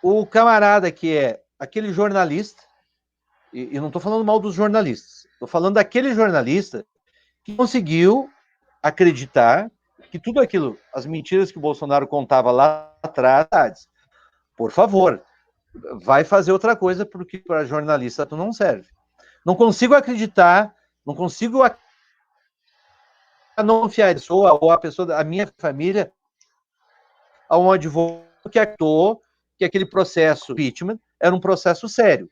o camarada que é aquele jornalista, e não estou falando mal dos jornalistas, estou falando daquele jornalista que conseguiu acreditar que tudo aquilo, as mentiras que o Bolsonaro contava lá atrás, por favor, vai fazer outra coisa, porque para jornalista tu não serve. Não consigo acreditar, não consigo não confiar a pessoa, ou a pessoa, a minha família, a um advogado que acreditou que aquele processo impeachment era um processo sério.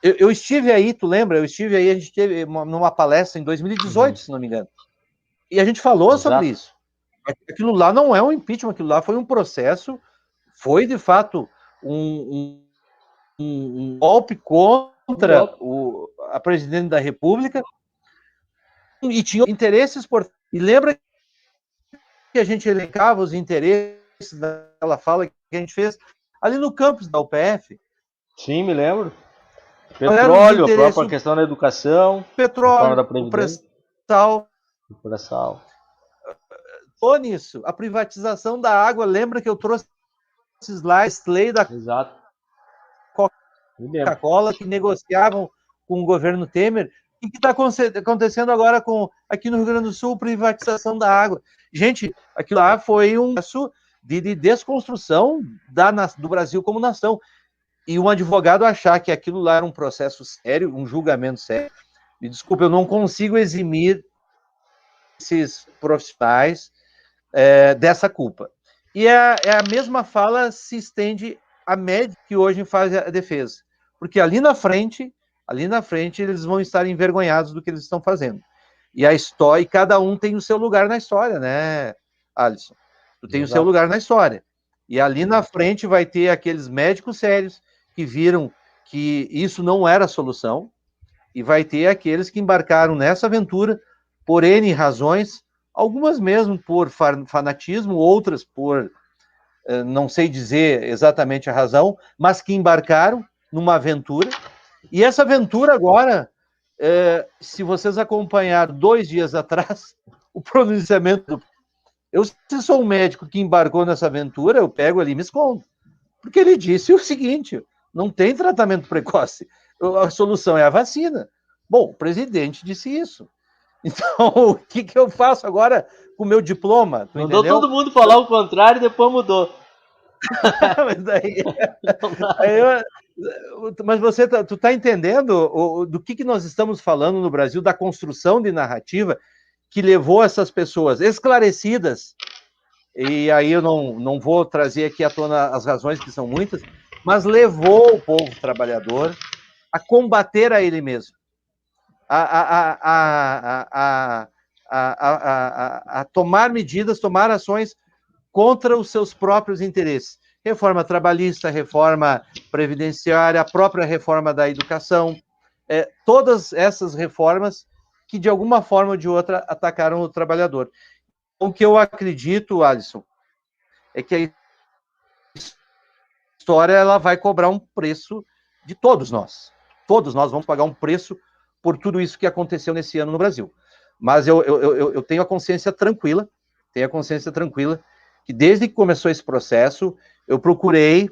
Eu estive aí, tu lembra? Eu estive aí, a gente teve numa palestra em 2018, se não me engano. E a gente falou sobre isso. Aquilo lá não é um impeachment, aquilo lá foi um processo, foi de fato um golpe contra a presidente da República e tinha interesses por. E lembra que a gente elencava os interesses daquela fala que a gente fez ali no campus da UPF? Sim, me lembro. Petróleo, a própria questão da educação, petróleo, da Previdência, o pré-sal. Nisso, a privatização da água, lembra que eu trouxe slides, lei da Coca-Cola, que negociavam com o governo Temer. O que está acontecendo agora aqui no Rio Grande do Sul, privatização da água? Gente, aquilo lá foi um processo de desconstrução do Brasil como nação. E um advogado achar que aquilo lá era um processo sério, um julgamento sério, me desculpe, eu não consigo eximir esses profissionais dessa culpa. E a mesma fala se estende à médica que hoje faz a defesa. Porque ali na frente, eles vão estar envergonhados do que eles estão fazendo. E a história, e cada um tem o seu lugar na história, né, Alisson? Tu tem o seu lugar na história. E ali na frente vai ter aqueles médicos sérios que viram que isso não era a solução, e vai ter aqueles que embarcaram nessa aventura por N razões, algumas mesmo por fanatismo, outras por, não sei dizer exatamente a razão, mas que embarcaram numa aventura. E essa aventura agora, se vocês acompanharam 2 dias atrás, o pronunciamento se sou um médico que embarcou nessa aventura, eu pego ali e me escondo. Porque ele disse o seguinte, não tem tratamento precoce, a solução é a vacina. Bom, o presidente disse isso. Então, o que eu faço agora com o meu diploma? Mandou todo mundo falar o contrário e depois mudou. Mas tu está entendendo do que nós estamos falando no Brasil, da construção de narrativa que levou essas pessoas esclarecidas, e aí eu não vou trazer aqui à tona as razões, que são muitas, mas levou o povo trabalhador a combater a ele mesmo, a tomar medidas, tomar ações contra os seus próprios interesses. Reforma trabalhista, reforma previdenciária, a própria reforma da educação, todas essas reformas que, de alguma forma ou de outra, atacaram o trabalhador. O que eu acredito, Alisson, é que a história ela vai cobrar um preço de todos nós. Todos nós vamos pagar um preço por tudo isso que aconteceu nesse ano no Brasil. Mas eu tenho a consciência tranquila, que desde que começou esse processo, eu procurei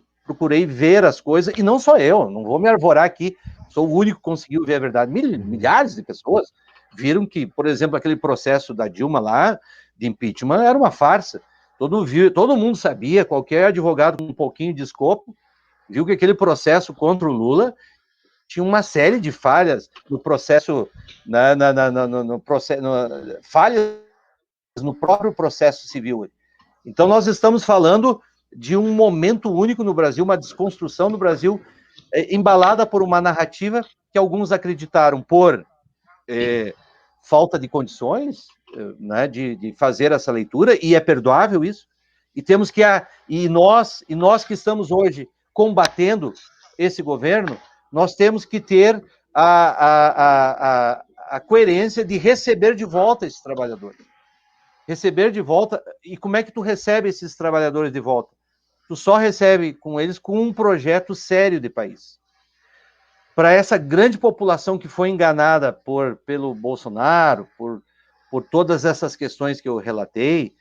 ver as coisas, e não só eu, não vou me arvorar aqui, sou o único que conseguiu ver a verdade. Milhares de pessoas viram que, por exemplo, aquele processo da Dilma lá, de impeachment, era uma farsa. Todo mundo sabia, qualquer advogado com um pouquinho de escopo, viu que aquele processo contra o Lula tinha uma série de falhas no processo, falhas no próprio processo civil. Então, nós estamos falando de um momento único no Brasil, uma desconstrução no Brasil, embalada por uma narrativa que alguns acreditaram por falta de condições, né, de fazer essa leitura, e é perdoável isso, e nós que estamos hoje combatendo esse governo, nós temos que ter a coerência de receber de volta esses trabalhadores. Receber de volta, e como é que tu recebe esses trabalhadores de volta? Tu só recebe com eles com um projeto sério de país. Para essa grande população que foi enganada pelo Bolsonaro, por todas essas questões que eu relatei,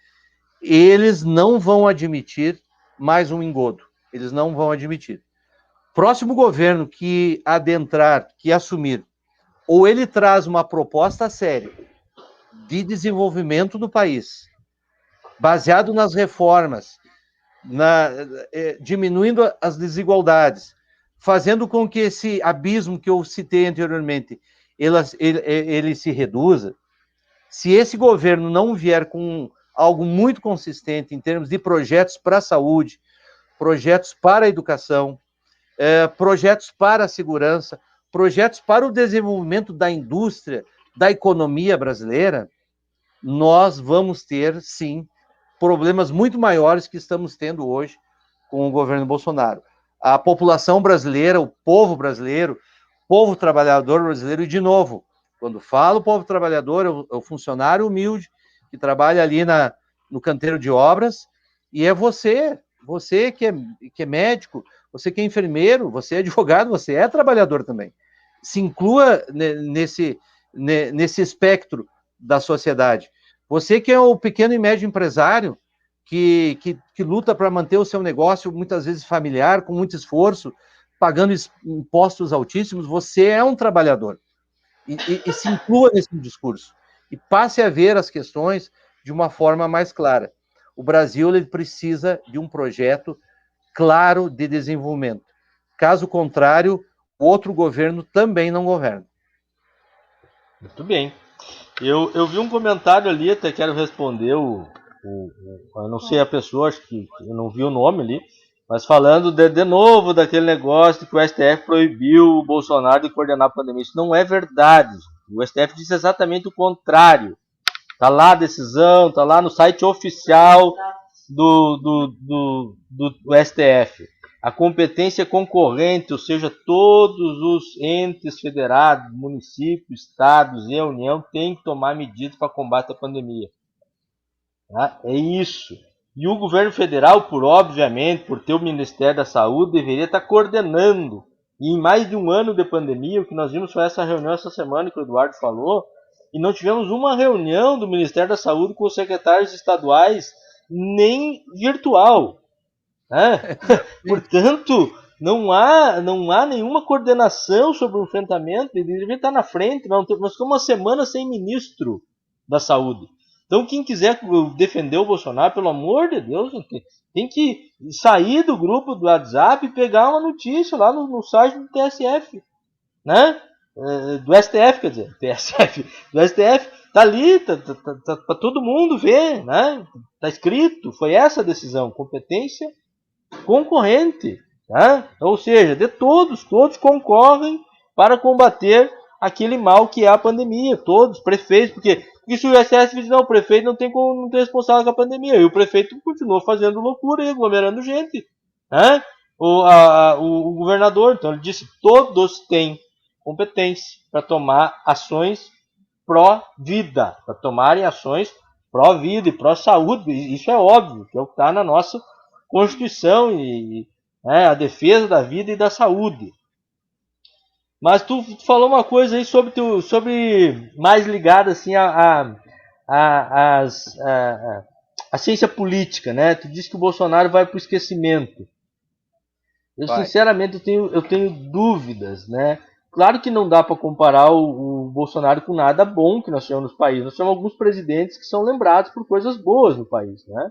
eles não vão admitir mais um engodo. Eles não vão admitir. Próximo governo que adentrar, que assumir, ou ele traz uma proposta séria de desenvolvimento do país, baseado nas reformas, diminuindo as desigualdades, fazendo com que esse abismo que eu citei anteriormente, ele se reduza. Se esse governo não vier com algo muito consistente em termos de projetos para a saúde, projetos para a educação, projetos para a segurança, projetos para o desenvolvimento da indústria, da economia brasileira, nós vamos ter, sim, problemas muito maiores que estamos tendo hoje com o governo Bolsonaro. A população brasileira, o povo brasileiro, o povo trabalhador brasileiro, e de novo, quando falo povo trabalhador, é o funcionário humilde que trabalha ali no canteiro de obras, e é você que é médico, você que é enfermeiro, você é advogado, você é trabalhador também. Se inclua nesse espectro da sociedade. Você que é o pequeno e médio empresário, que luta para manter o seu negócio, muitas vezes familiar, com muito esforço, pagando impostos altíssimos, você é um trabalhador. E se inclua nesse discurso. E passe a ver as questões de uma forma mais clara. O Brasil ele precisa de um projeto claro de desenvolvimento. Caso contrário, o outro governo também não governa. Muito bem. Eu vi um comentário ali, até quero responder eu não sei a pessoa, acho que eu não vi o nome ali, mas falando de novo daquele negócio de que o STF proibiu o Bolsonaro de coordenar a pandemia. Isso não é verdade. O STF disse exatamente o contrário. Está lá a decisão, está lá no site oficial do STF. A competência concorrente, ou seja, todos os entes federados, municípios, estados e a União têm que tomar medidas para combate à pandemia. Tá? É isso. E o governo federal, obviamente, por ter o Ministério da Saúde, deveria estar coordenando. E em mais de um ano de pandemia, o que nós vimos foi essa reunião essa semana que o Eduardo falou, e não tivemos uma reunião do Ministério da Saúde com os secretários estaduais, nem virtual. Né? Portanto, não há nenhuma coordenação sobre o enfrentamento, ele deveria estar na frente. Nós ficamos uma semana sem ministro da Saúde. Então, quem quiser defender o Bolsonaro, pelo amor de Deus, tem que sair do grupo do WhatsApp e pegar uma notícia lá no site do TSF, né? Do STF, quer dizer, TSF, do STF, tá ali, tá para todo mundo ver, né? Tá escrito, foi essa a decisão, competência concorrente. Tá? Ou seja, de todos concorrem para combater aquele mal que é a pandemia, todos, prefeitos, porque se o INSS diz, não, o prefeito não tem responsável com a pandemia, e o prefeito continuou fazendo loucura e aglomerando gente. Né? O governador, então, ele disse, todos têm competência para tomar ações pró-vida, para tomarem ações pró-vida e pró-saúde, isso é óbvio, que é o que está na nossa Constituição e a defesa da vida e da saúde. Mas tu falou uma coisa aí sobre mais ligada assim a ciência política, né? Tu disse que o Bolsonaro vai para o esquecimento. Eu Vai. sinceramente eu tenho dúvidas, né? Claro que não dá para comparar o Bolsonaro com nada bom que nós tivemos no país. Nós temos alguns presidentes que são lembrados por coisas boas no país, né?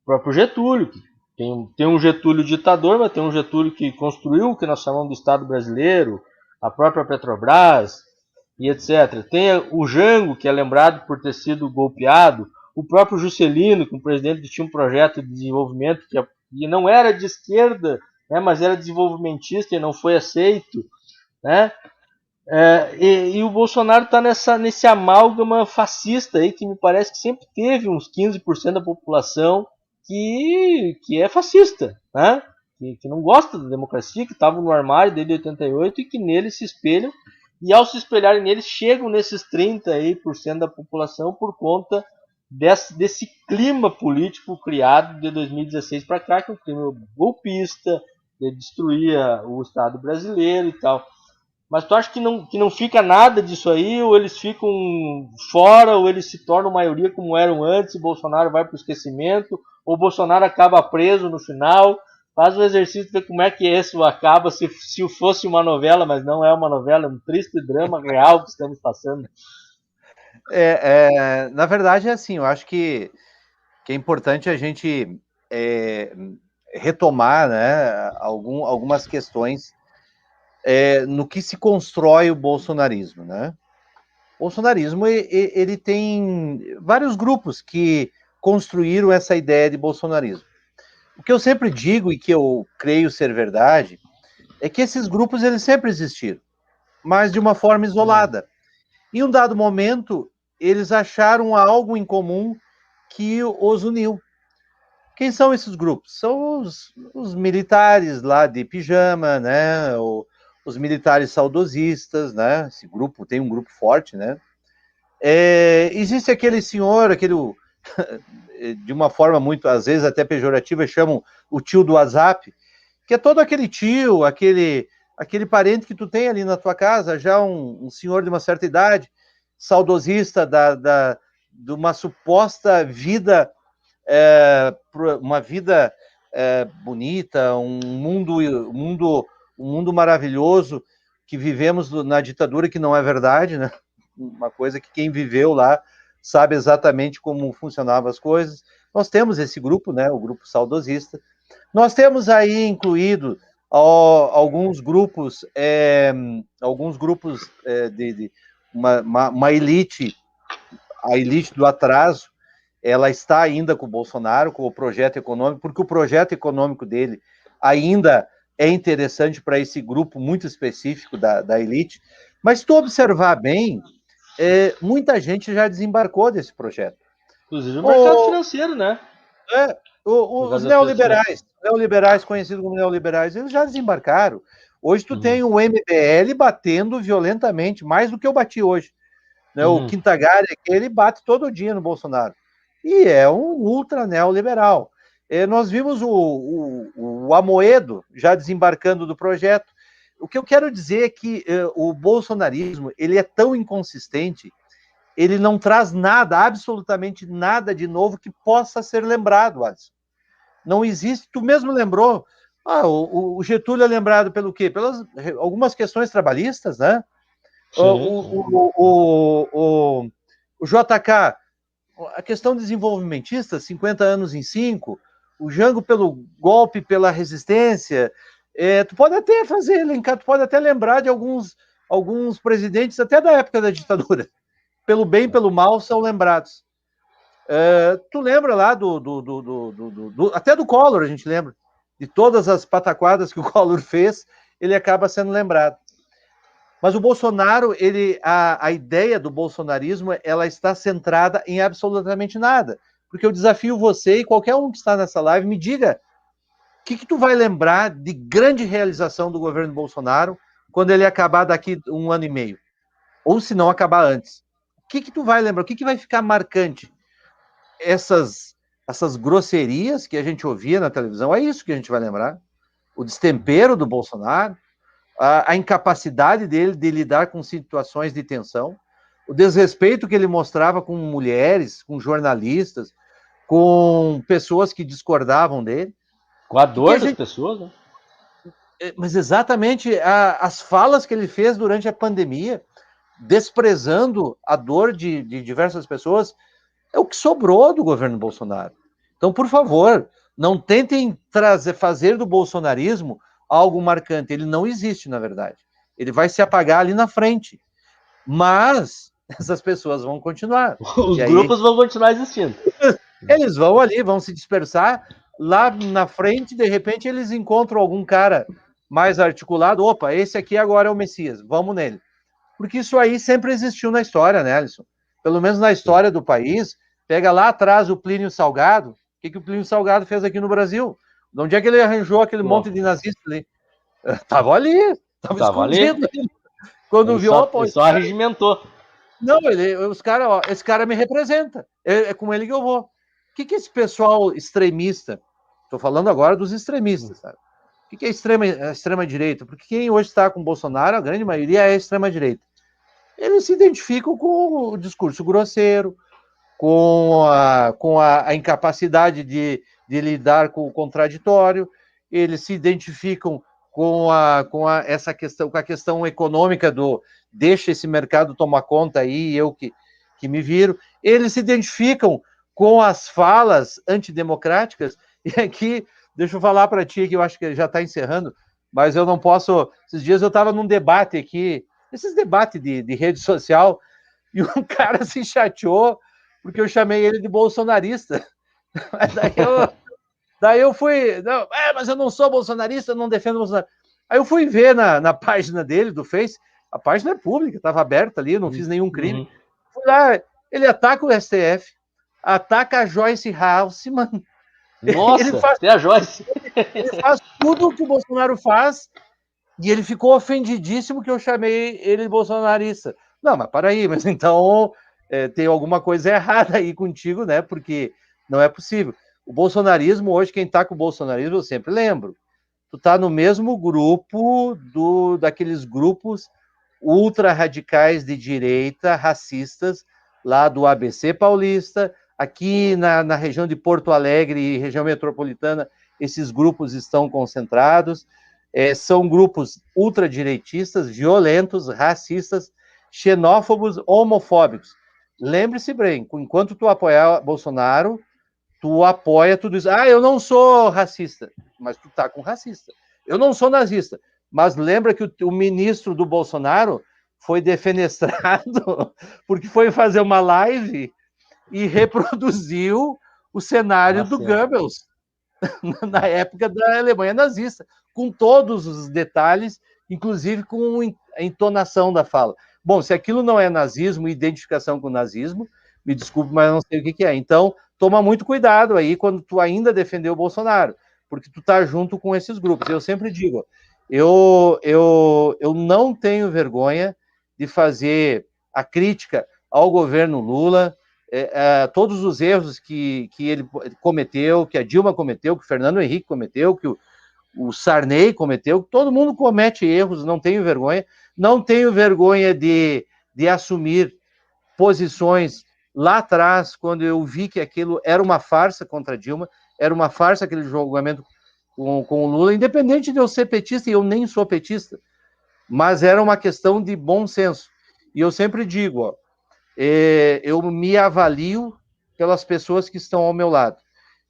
O próprio Getúlio, que tem um Getúlio ditador, mas tem um Getúlio que construiu o que nós chamamos de Estado brasileiro, a própria Petrobras e etc. Tem o Jango, que é lembrado por ter sido golpeado, o próprio Juscelino, que é um presidente que tinha um projeto de desenvolvimento que não era de esquerda, né, mas era desenvolvimentista e não foi aceito, né? E o Bolsonaro está nesse amálgama fascista aí, que me parece que sempre teve uns 15% da população que é fascista, né? Que não gosta da democracia, que estavam no armário desde 88 e que nele se espelham, e ao se espelharem nele chegam nesses 30% da população por conta desse clima político criado de 2016 para cá, que é um clima golpista, de destruir o Estado brasileiro e tal. Mas tu acha que não fica nada disso aí, ou eles ficam fora, ou eles se tornam maioria como eram antes, e Bolsonaro vai para o esquecimento, ou Bolsonaro acaba preso no final? Faz o exercício de ver como é que isso acaba, se fosse uma novela, mas não é uma novela, é um triste drama real que estamos passando. Na verdade, é assim, eu acho que é importante a gente retomar, né, algumas questões no que se constrói o bolsonarismo, né? O bolsonarismo, ele tem vários grupos que construíram essa ideia de bolsonarismo. O que eu sempre digo e que eu creio ser verdade é que esses grupos eles sempre existiram, mas de uma forma isolada. Em um dado momento, eles acharam algo em comum que os uniu. Quem são esses grupos? São os militares lá de pijama, né? Os militares saudosistas, né? Esse grupo tem um grupo forte, né? Existe aquele senhor, de uma forma muito, às vezes até pejorativa, chamam o tio do WhatsApp, que é todo aquele tio, aquele parente que tu tem ali na tua casa, já um senhor de uma certa idade, saudosista de uma suposta vida, uma vida bonita, um mundo maravilhoso que vivemos na ditadura, que não é verdade, né? Uma coisa que quem viveu lá sabe exatamente como funcionavam as coisas. Nós temos esse grupo, né, o grupo saudosista. Nós temos aí incluído alguns grupos de uma elite, a elite do atraso. Ela está ainda com o Bolsonaro, com o projeto econômico, porque o projeto econômico dele ainda é interessante para esse grupo muito específico da elite. Mas se tu observar bem, muita gente já desembarcou desse projeto. Inclusive o mercado financeiro, né? Os neoliberais, conhecidos como neoliberais, eles já desembarcaram. Hoje tu tem o MBL batendo violentamente, mais do que eu bati hoje. Né? O Quintagari, ele bate todo dia no Bolsonaro. E é um ultra neoliberal. Nós vimos o Amoedo já desembarcando do projeto. O que eu quero dizer é que o bolsonarismo ele é tão inconsistente, ele não traz nada, absolutamente nada de novo que possa ser lembrado, Alisson. Não existe, tu mesmo lembrou, o Getúlio é lembrado pelo quê? Pelas algumas questões trabalhistas, né? O JK, a questão desenvolvimentista, 50 anos em 5, o Jango pelo golpe, pela resistência, tu pode até elencar, tu pode até lembrar de alguns presidentes, até da época da ditadura, pelo bem e pelo mal, são lembrados. Tu lembra lá até do Collor, a gente lembra, de todas as pataquadas que o Collor fez, ele acaba sendo lembrado. Mas o Bolsonaro, a ideia do bolsonarismo, ela está centrada em absolutamente nada. Porque eu desafio você e qualquer um que está nessa live, me diga o que tu vai lembrar de grande realização do governo Bolsonaro quando ele acabar daqui 1 ano e meio? Ou se não acabar antes. O que tu vai lembrar? O que vai ficar marcante? Essas grosserias que a gente ouvia na televisão, é isso que a gente vai lembrar. O destempero do Bolsonaro, a incapacidade dele de lidar com situações de tensão, o desrespeito que ele mostrava com mulheres, com jornalistas, com pessoas que discordavam dele. Com a dor das pessoas, né? Mas exatamente as falas que ele fez durante a pandemia, desprezando a dor de diversas pessoas, é o que sobrou do governo Bolsonaro. Então, por favor, não tentem fazer do bolsonarismo algo marcante. Ele não existe, na verdade. Ele vai se apagar ali na frente. Mas essas pessoas vão continuar. Os grupos vão continuar existindo. Eles vão ali, vão se dispersar. Lá na frente, de repente, eles encontram algum cara mais articulado. Opa, esse aqui agora é o Messias. Vamos nele. Porque isso aí sempre existiu na história, né, Alisson? Pelo menos na história do país. Pega lá atrás o Plínio Salgado. O que o Plínio Salgado fez aqui no Brasil? De onde é que ele arranjou aquele monte de nazistas ali? Tava ali, tava escondido. Ali. Quando viu, ele só arregimentou. Não, os caras, ó, esse cara me representa. É com ele que eu vou. O que esse pessoal extremista? Estou falando agora dos extremistas, sabe? O que é extrema direita? Porque quem hoje está com o Bolsonaro, a grande maioria é extrema direita. Eles se identificam com o discurso grosseiro, com a incapacidade de lidar com o contraditório, eles se identificam com essa questão, com a questão econômica do deixa esse mercado tomar conta aí, eu que me viro. Eles se identificam com as falas antidemocráticas, e aqui, deixa eu falar para ti, que eu acho que já está encerrando, mas eu não posso. Esses dias eu estava num debate aqui, esses debates de rede social, e um cara se chateou porque eu chamei ele de bolsonarista. Daí eu fui, não, mas eu não sou bolsonarista, eu não defendo o Bolsonaro. Aí eu fui ver na página dele, do Face, a página é pública, estava aberta ali, eu não fiz nenhum crime. Fui lá, ele ataca o STF, ataca a Joyce Hasselmann. Nossa, ele faz, a Joyce. Ele faz tudo o que o Bolsonaro faz, e ele ficou ofendidíssimo que eu chamei ele de bolsonarista. Não, mas para aí, mas então tem alguma coisa errada aí contigo, né? Porque não é possível. O bolsonarismo, hoje, quem está com o bolsonarismo, eu sempre lembro. Tu está no mesmo grupo daqueles grupos ultra-radicais de direita, racistas, lá do ABC paulista, aqui na região de Porto Alegre e região metropolitana, esses grupos estão concentrados. São grupos ultradireitistas, violentos, racistas, xenófobos, homofóbicos. Lembre-se bem, enquanto tu apoiar Bolsonaro, tu apoia tudo isso. Eu não sou racista, mas tu tá com racista. Eu não sou nazista, mas lembra que o ministro do Bolsonaro foi defenestrado porque foi fazer uma live e reproduziu o cenário do Goebbels na época da Alemanha nazista, com todos os detalhes, inclusive com a entonação da fala. Bom, se aquilo não é nazismo, identificação com o nazismo, me desculpe, mas eu não sei o que é. Então, toma muito cuidado aí quando tu ainda defendeu o Bolsonaro, porque tu tá junto com esses grupos. Eu sempre digo, eu não tenho vergonha de fazer a crítica ao governo Lula, todos os erros que ele cometeu, que a Dilma cometeu, que o Fernando Henrique cometeu, que o Sarney cometeu, todo mundo comete erros, não tenho vergonha. Não tenho vergonha de assumir posições lá atrás, quando eu vi que aquilo era uma farsa contra a Dilma, era uma farsa aquele julgamento com o Lula, independente de eu ser petista, e eu nem sou petista, mas era uma questão de bom senso. E eu sempre digo, eu me avalio pelas pessoas que estão ao meu lado.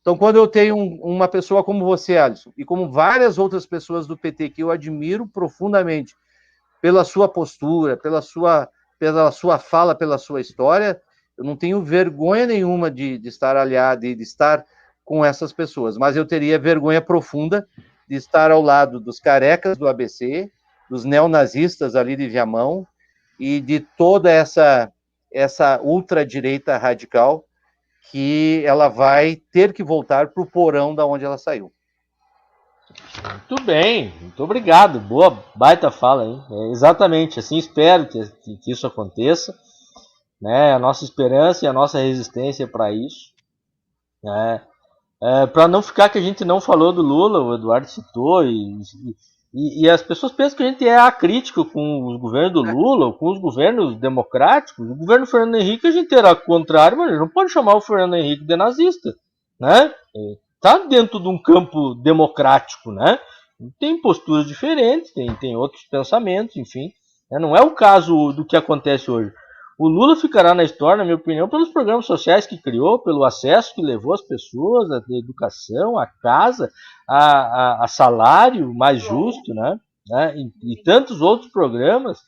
Então, quando eu tenho uma pessoa como você, Alisson, e como várias outras pessoas do PT que eu admiro profundamente pela sua postura, pela sua fala, pela sua história, eu não tenho vergonha nenhuma de estar aliado, de estar com essas pessoas, mas eu teria vergonha profunda de estar ao lado dos carecas do ABC, dos neonazistas ali de Viamão e de toda essa ultradireita radical que ela vai ter que voltar para o porão da onde ela saiu. Muito bem, muito obrigado. Boa, baita fala, hein? Exatamente, assim espero que isso aconteça. Né? A nossa esperança e a nossa resistência para isso. Né? Para não ficar que a gente não falou do Lula, o Eduardo citou, e as pessoas pensam que a gente é acrítico com os governos do Lula, ou com os governos democráticos. O governo Fernando Henrique a gente era contrário, mas a gente não pode chamar o Fernando Henrique de nazista. Né? Está dentro de um campo democrático, né? Tem posturas diferentes, tem outros pensamentos, enfim. Né? Não é o caso do que acontece hoje. O Lula ficará na história, na minha opinião, pelos programas sociais que criou, pelo acesso que levou as pessoas, a educação, a casa, a salário mais justo, né? E tantos outros programas.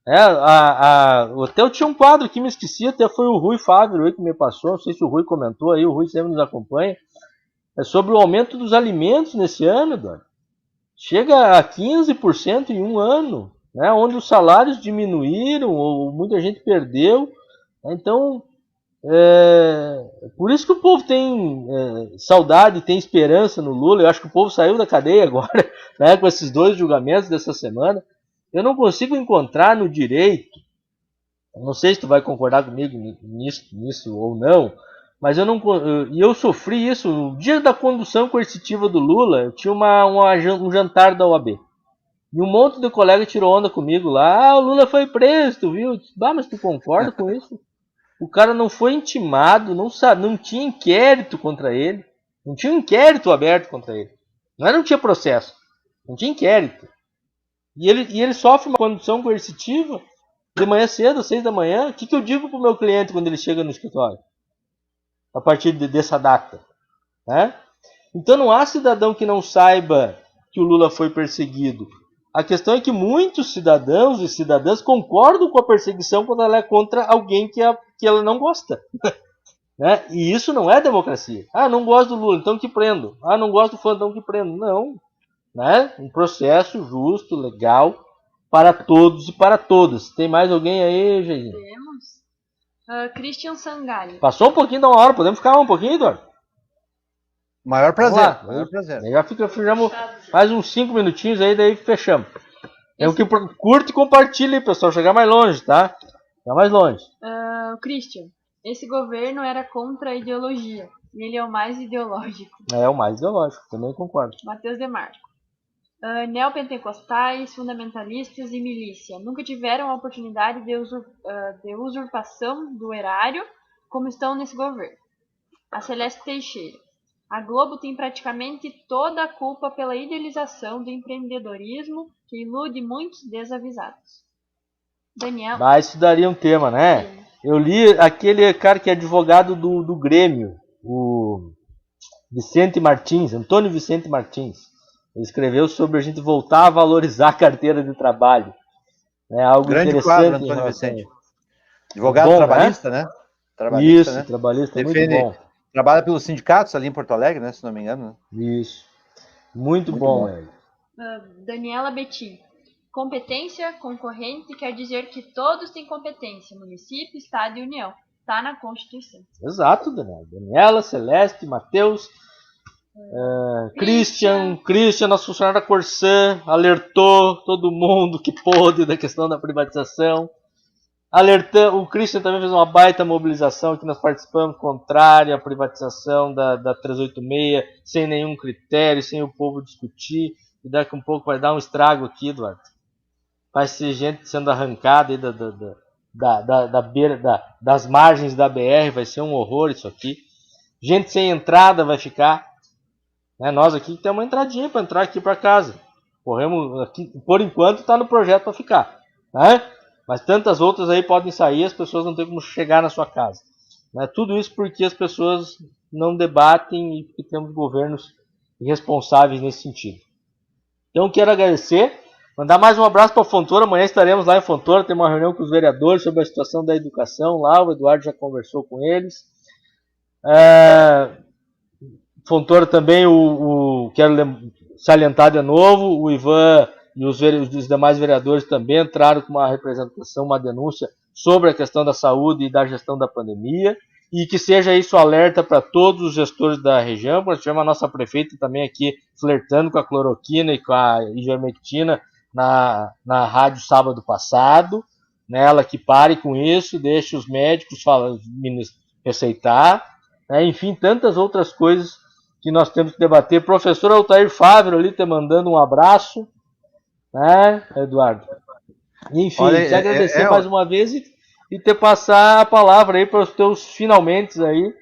Até eu tinha um quadro que me esqueci, até foi o Rui Fábio aí que me passou, não sei se o Rui comentou aí, o Rui sempre nos acompanha, sobre o aumento dos alimentos nesse ano, Eduardo. Chega a 15% em um ano. Né, onde os salários diminuíram, ou muita gente perdeu. Então, por isso que o povo tem saudade, tem esperança no Lula. Eu acho que o povo saiu da cadeia agora, né, com esses 2 julgamentos dessa semana. Eu não consigo encontrar no direito, não sei se tu vai concordar comigo nisso ou não, mas eu sofri isso no dia da condução coercitiva do Lula. Eu tinha um jantar da OAB. E um monte de colega tirou onda comigo lá. O Lula foi preso, tu viu? Mas tu concorda com isso? O cara não foi intimado, não tinha inquérito contra ele. Não tinha um inquérito aberto contra ele. Não tinha processo. Não tinha inquérito. E ele sofre uma condução coercitiva de manhã cedo, às 6 da manhã. O que eu digo pro meu cliente quando ele chega no escritório? A partir dessa data. Né? Então não há cidadão que não saiba que o Lula foi perseguido. A questão é que muitos cidadãos e cidadãs concordam com a perseguição quando ela é contra alguém que ela não gosta. Né? E isso não é democracia. Não gosto do Lula, então que prendo. Não gosto do fulano, então que prendo. Não. Né? Um processo justo, legal, para todos e para todas. Tem mais alguém aí, Jair? Temos. Christian Sangalli. Passou um pouquinho da uma hora, podemos ficar um pouquinho, Eduardo? Maior prazer. Maior prazer. Já fechamos mais uns 5 minutinhos aí, daí fechamos. É o que curte e compartilha aí, pessoal. Chegar mais longe, tá? Chegar mais longe. Christian, esse governo era contra a ideologia. E ele é o mais ideológico. É o mais ideológico, também concordo. Matheus Demarco. Neopentecostais, fundamentalistas e milícia nunca tiveram a oportunidade de usurpação do erário como estão nesse governo. A Celeste Teixeira. A Globo tem praticamente toda a culpa pela idealização do empreendedorismo que ilude muitos desavisados. Daniel. Mas isso daria um tema, né? Sim. Eu li aquele cara que é advogado do Grêmio, o Vicente Martins, Antônio Vicente Martins. Ele escreveu sobre a gente voltar a valorizar a carteira de trabalho. Algo grande interessante. Quadro, Antônio Vicente. Advogado bom, trabalhista, né? Trabalhista, isso, né? Trabalhista, defende, muito bom. Trabalha pelos sindicatos ali em Porto Alegre, né? Se não me engano. Né? Isso. Muito bom, ele. Daniela Betim. Competência concorrente quer dizer que todos têm competência, município, estado e união. Está na Constituição. Exato, Daniela, Celeste, Matheus, Christian, nosso funcionário da Corsã, alertou todo mundo que pôde da questão da privatização. O Christian também fez uma baita mobilização que nós participamos, contrária à privatização da 386, sem nenhum critério, sem o povo discutir. E daqui a um pouco vai dar um estrago aqui, Eduardo. Vai ser gente sendo arrancada aí da beira, das margens da BR, vai ser um horror isso aqui. Gente sem entrada vai ficar. Né? Nós aqui temos uma entradinha para entrar aqui para casa. Corremos aqui, por enquanto está no projeto para ficar. Né? Mas tantas outras aí podem sair, as pessoas não têm como chegar na sua casa. Né? Tudo isso porque as pessoas não debatem e porque temos governos irresponsáveis nesse sentido. Então quero agradecer, mandar mais um abraço para a Fontoura. Amanhã estaremos lá em Fontoura, tem uma reunião com os vereadores sobre a situação da educação lá, o Eduardo já conversou com eles. Fontoura também, quero salientar de novo, o Ivan e os demais vereadores também entraram com uma representação, uma denúncia sobre a questão da saúde e da gestão da pandemia, e que seja isso alerta para todos os gestores da região. Nós tivemos a nossa prefeita também aqui flertando com a cloroquina e com a ivermectina na rádio sábado passado, nela que pare com isso, deixe os médicos receitar, né? Enfim, tantas outras coisas que nós temos que debater. Professor Altair Fávero ali te mandando um abraço, né, Eduardo? Enfim, Olha, te agradecer mais uma vez e te passar a palavra aí para os teus finalmente aí.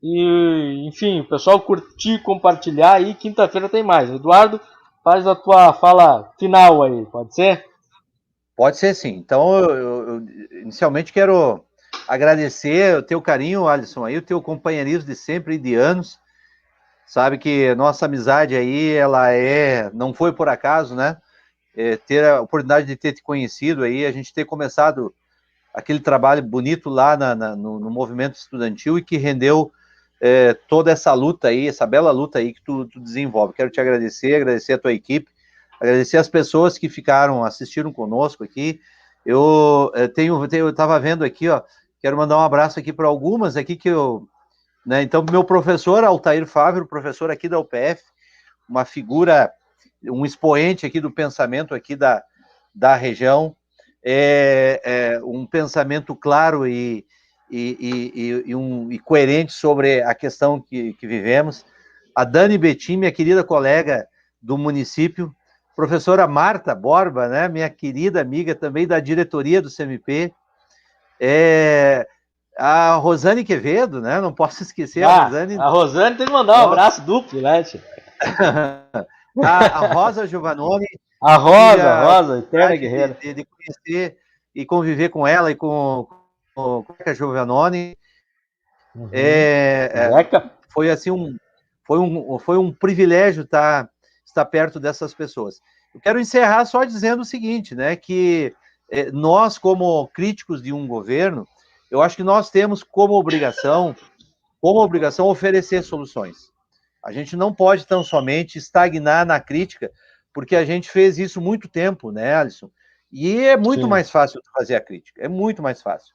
E, enfim, o pessoal curtir, compartilhar aí. Quinta-feira tem mais. Eduardo, faz a tua fala final aí, pode ser? Pode ser sim. Então, eu inicialmente quero agradecer o teu carinho, Alisson, aí, o teu companheirismo de sempre e de anos. Sabe que nossa amizade aí, ela não foi por acaso, né? Ter a oportunidade de ter te conhecido aí, a gente ter começado aquele trabalho bonito lá no movimento estudantil e que rendeu toda essa luta aí, essa bela luta aí que tu desenvolve. Quero te agradecer a tua equipe, agradecer as pessoas que assistiram conosco aqui. Eu estava vendo aqui, ó, quero mandar um abraço aqui para algumas aqui né, então, meu professor Altair Fávero, professor aqui da UPF, uma figura, um expoente aqui do pensamento aqui da região, um pensamento claro e coerente sobre a questão que vivemos. A Dani Betim, minha querida colega do município, professora Marta Borba, né, minha querida amiga também da diretoria do CMP, a Rosane Quevedo, né, não posso esquecer a Rosane. A Rosane tem que mandar um abraço duplo, né, tio? a Rosa Giovannoni. A Rosa, eterna guerreira. De conhecer e conviver com ela e com a Giovannoni. Uhum. Foi assim foi um privilégio estar perto dessas pessoas. Eu quero encerrar só dizendo o seguinte, né, que nós, como críticos de um governo, eu acho que nós temos como obrigação oferecer soluções. A gente não pode tão somente estagnar na crítica, porque a gente fez isso muito tempo, né, Alisson? E é muito mais fácil fazer a crítica, é muito mais fácil.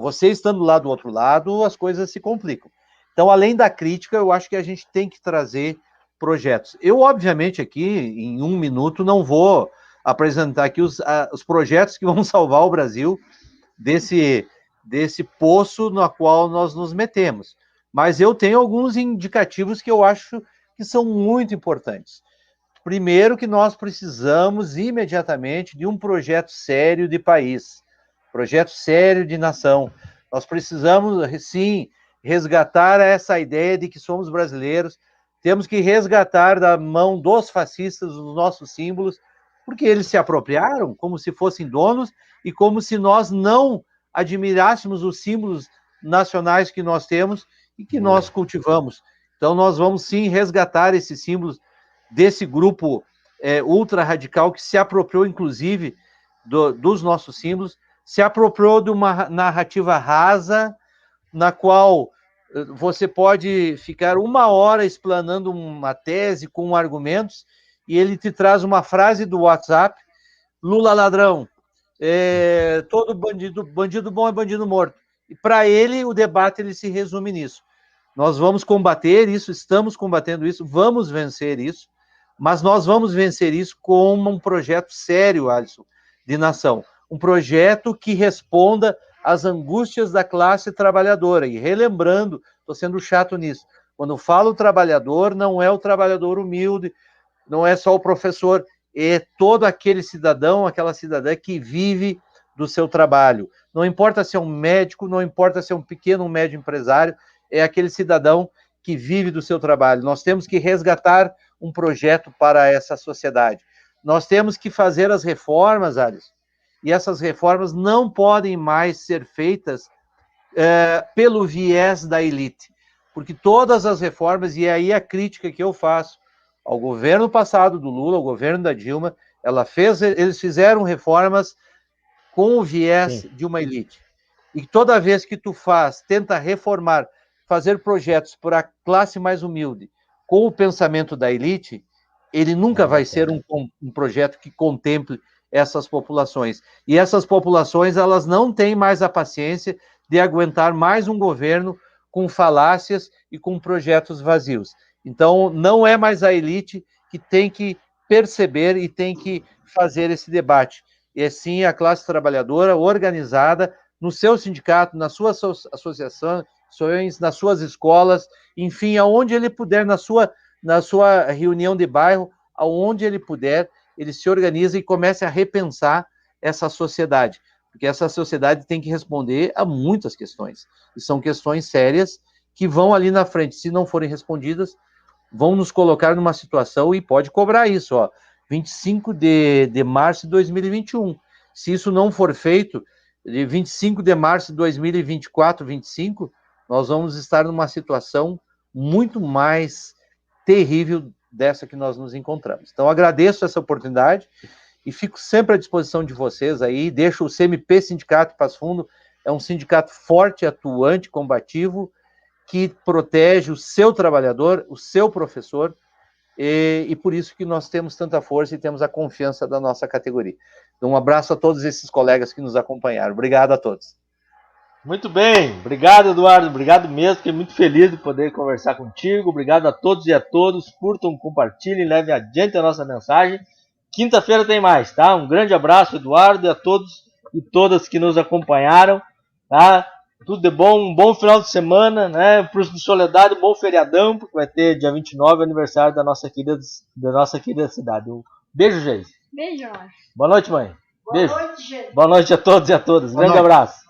Você estando lá do outro lado, as coisas se complicam. Então, além da crítica, eu acho que a gente tem que trazer projetos. Eu, obviamente, aqui, em 1 minuto, não vou apresentar aqui os projetos que vão salvar o Brasil desse poço no qual nós nos metemos. Mas eu tenho alguns indicativos que eu acho que são muito importantes. Primeiro, que nós precisamos imediatamente de um projeto sério de país, projeto sério de nação. Nós precisamos, sim, resgatar essa ideia de que somos brasileiros, temos que resgatar da mão dos fascistas os nossos símbolos, porque eles se apropriaram como se fossem donos e como se nós não admirássemos os símbolos nacionais que nós temos e que nós cultivamos. Então, nós vamos sim resgatar esses símbolos desse grupo ultra radical que se apropriou, inclusive, dos nossos símbolos, se apropriou de uma narrativa rasa, na qual você pode ficar 1 hora explanando uma tese com argumentos e ele te traz uma frase do WhatsApp: Lula ladrão, todo bandido bom é bandido morto. E para ele, o debate ele se resume nisso. Nós vamos combater isso, estamos combatendo isso, vamos vencer isso, mas nós vamos vencer isso com um projeto sério, Alisson, de nação. Um projeto que responda às angústias da classe trabalhadora. E relembrando, estou sendo chato nisso, quando falo trabalhador, não é o trabalhador humilde, não é só o professor, é todo aquele cidadão, aquela cidadã que vive do seu trabalho. Não importa se é um médico, não importa se é um pequeno ou médio empresário, é aquele cidadão que vive do seu trabalho. Nós temos que resgatar um projeto para essa sociedade. Nós temos que fazer as reformas, Alisson, e essas reformas não podem mais ser feitas pelo viés da elite, porque todas as reformas, e aí a crítica que eu faço ao governo passado do Lula, ao governo da Dilma, eles fizeram reformas com o viés de uma elite. E toda vez que tu tenta reformar fazer projetos para a classe mais humilde com o pensamento da elite, ele nunca vai ser um projeto que contemple essas populações. E essas populações, elas não têm mais a paciência de aguentar mais um governo com falácias e com projetos vazios. Então, não é mais a elite que tem que perceber e tem que fazer esse debate. E sim a classe trabalhadora organizada no seu sindicato, na sua associação, nas suas escolas, enfim, aonde ele puder, na sua reunião de bairro, aonde ele puder, ele se organiza e comece a repensar essa sociedade, porque essa sociedade tem que responder a muitas questões, e são questões sérias que vão ali na frente, se não forem respondidas, vão nos colocar numa situação, e pode cobrar isso, 25 de março de 2021, se isso não for feito, de 25 de março de 2024, 25, nós vamos estar numa situação muito mais terrível dessa que nós nos encontramos. Então, agradeço essa oportunidade e fico sempre à disposição de vocês aí, deixo o CMP Sindicato Passo Fundo, é um sindicato forte, atuante, combativo, que protege o seu trabalhador, o seu professor, e por isso que nós temos tanta força e temos a confiança da nossa categoria. Então, um abraço a todos esses colegas que nos acompanharam. Obrigado a todos. Muito bem, obrigado, Eduardo, obrigado mesmo, fiquei muito feliz de poder conversar contigo, obrigado a todos e a todos, curtam, compartilhem, levem adiante a nossa mensagem. Quinta-feira tem mais, tá? Um grande abraço, Eduardo, e a todos e todas que nos acompanharam, tá? Tudo de bom, um bom final de semana, né? Para os de Soledade, um bom feriadão, porque vai ter dia 29, aniversário da nossa querida cidade. Um beijo, Geise. Beijo, Márcio. Boa noite, mãe. Boa Beijo. noite, gente. Boa noite a todos e a todas. Grande abraço.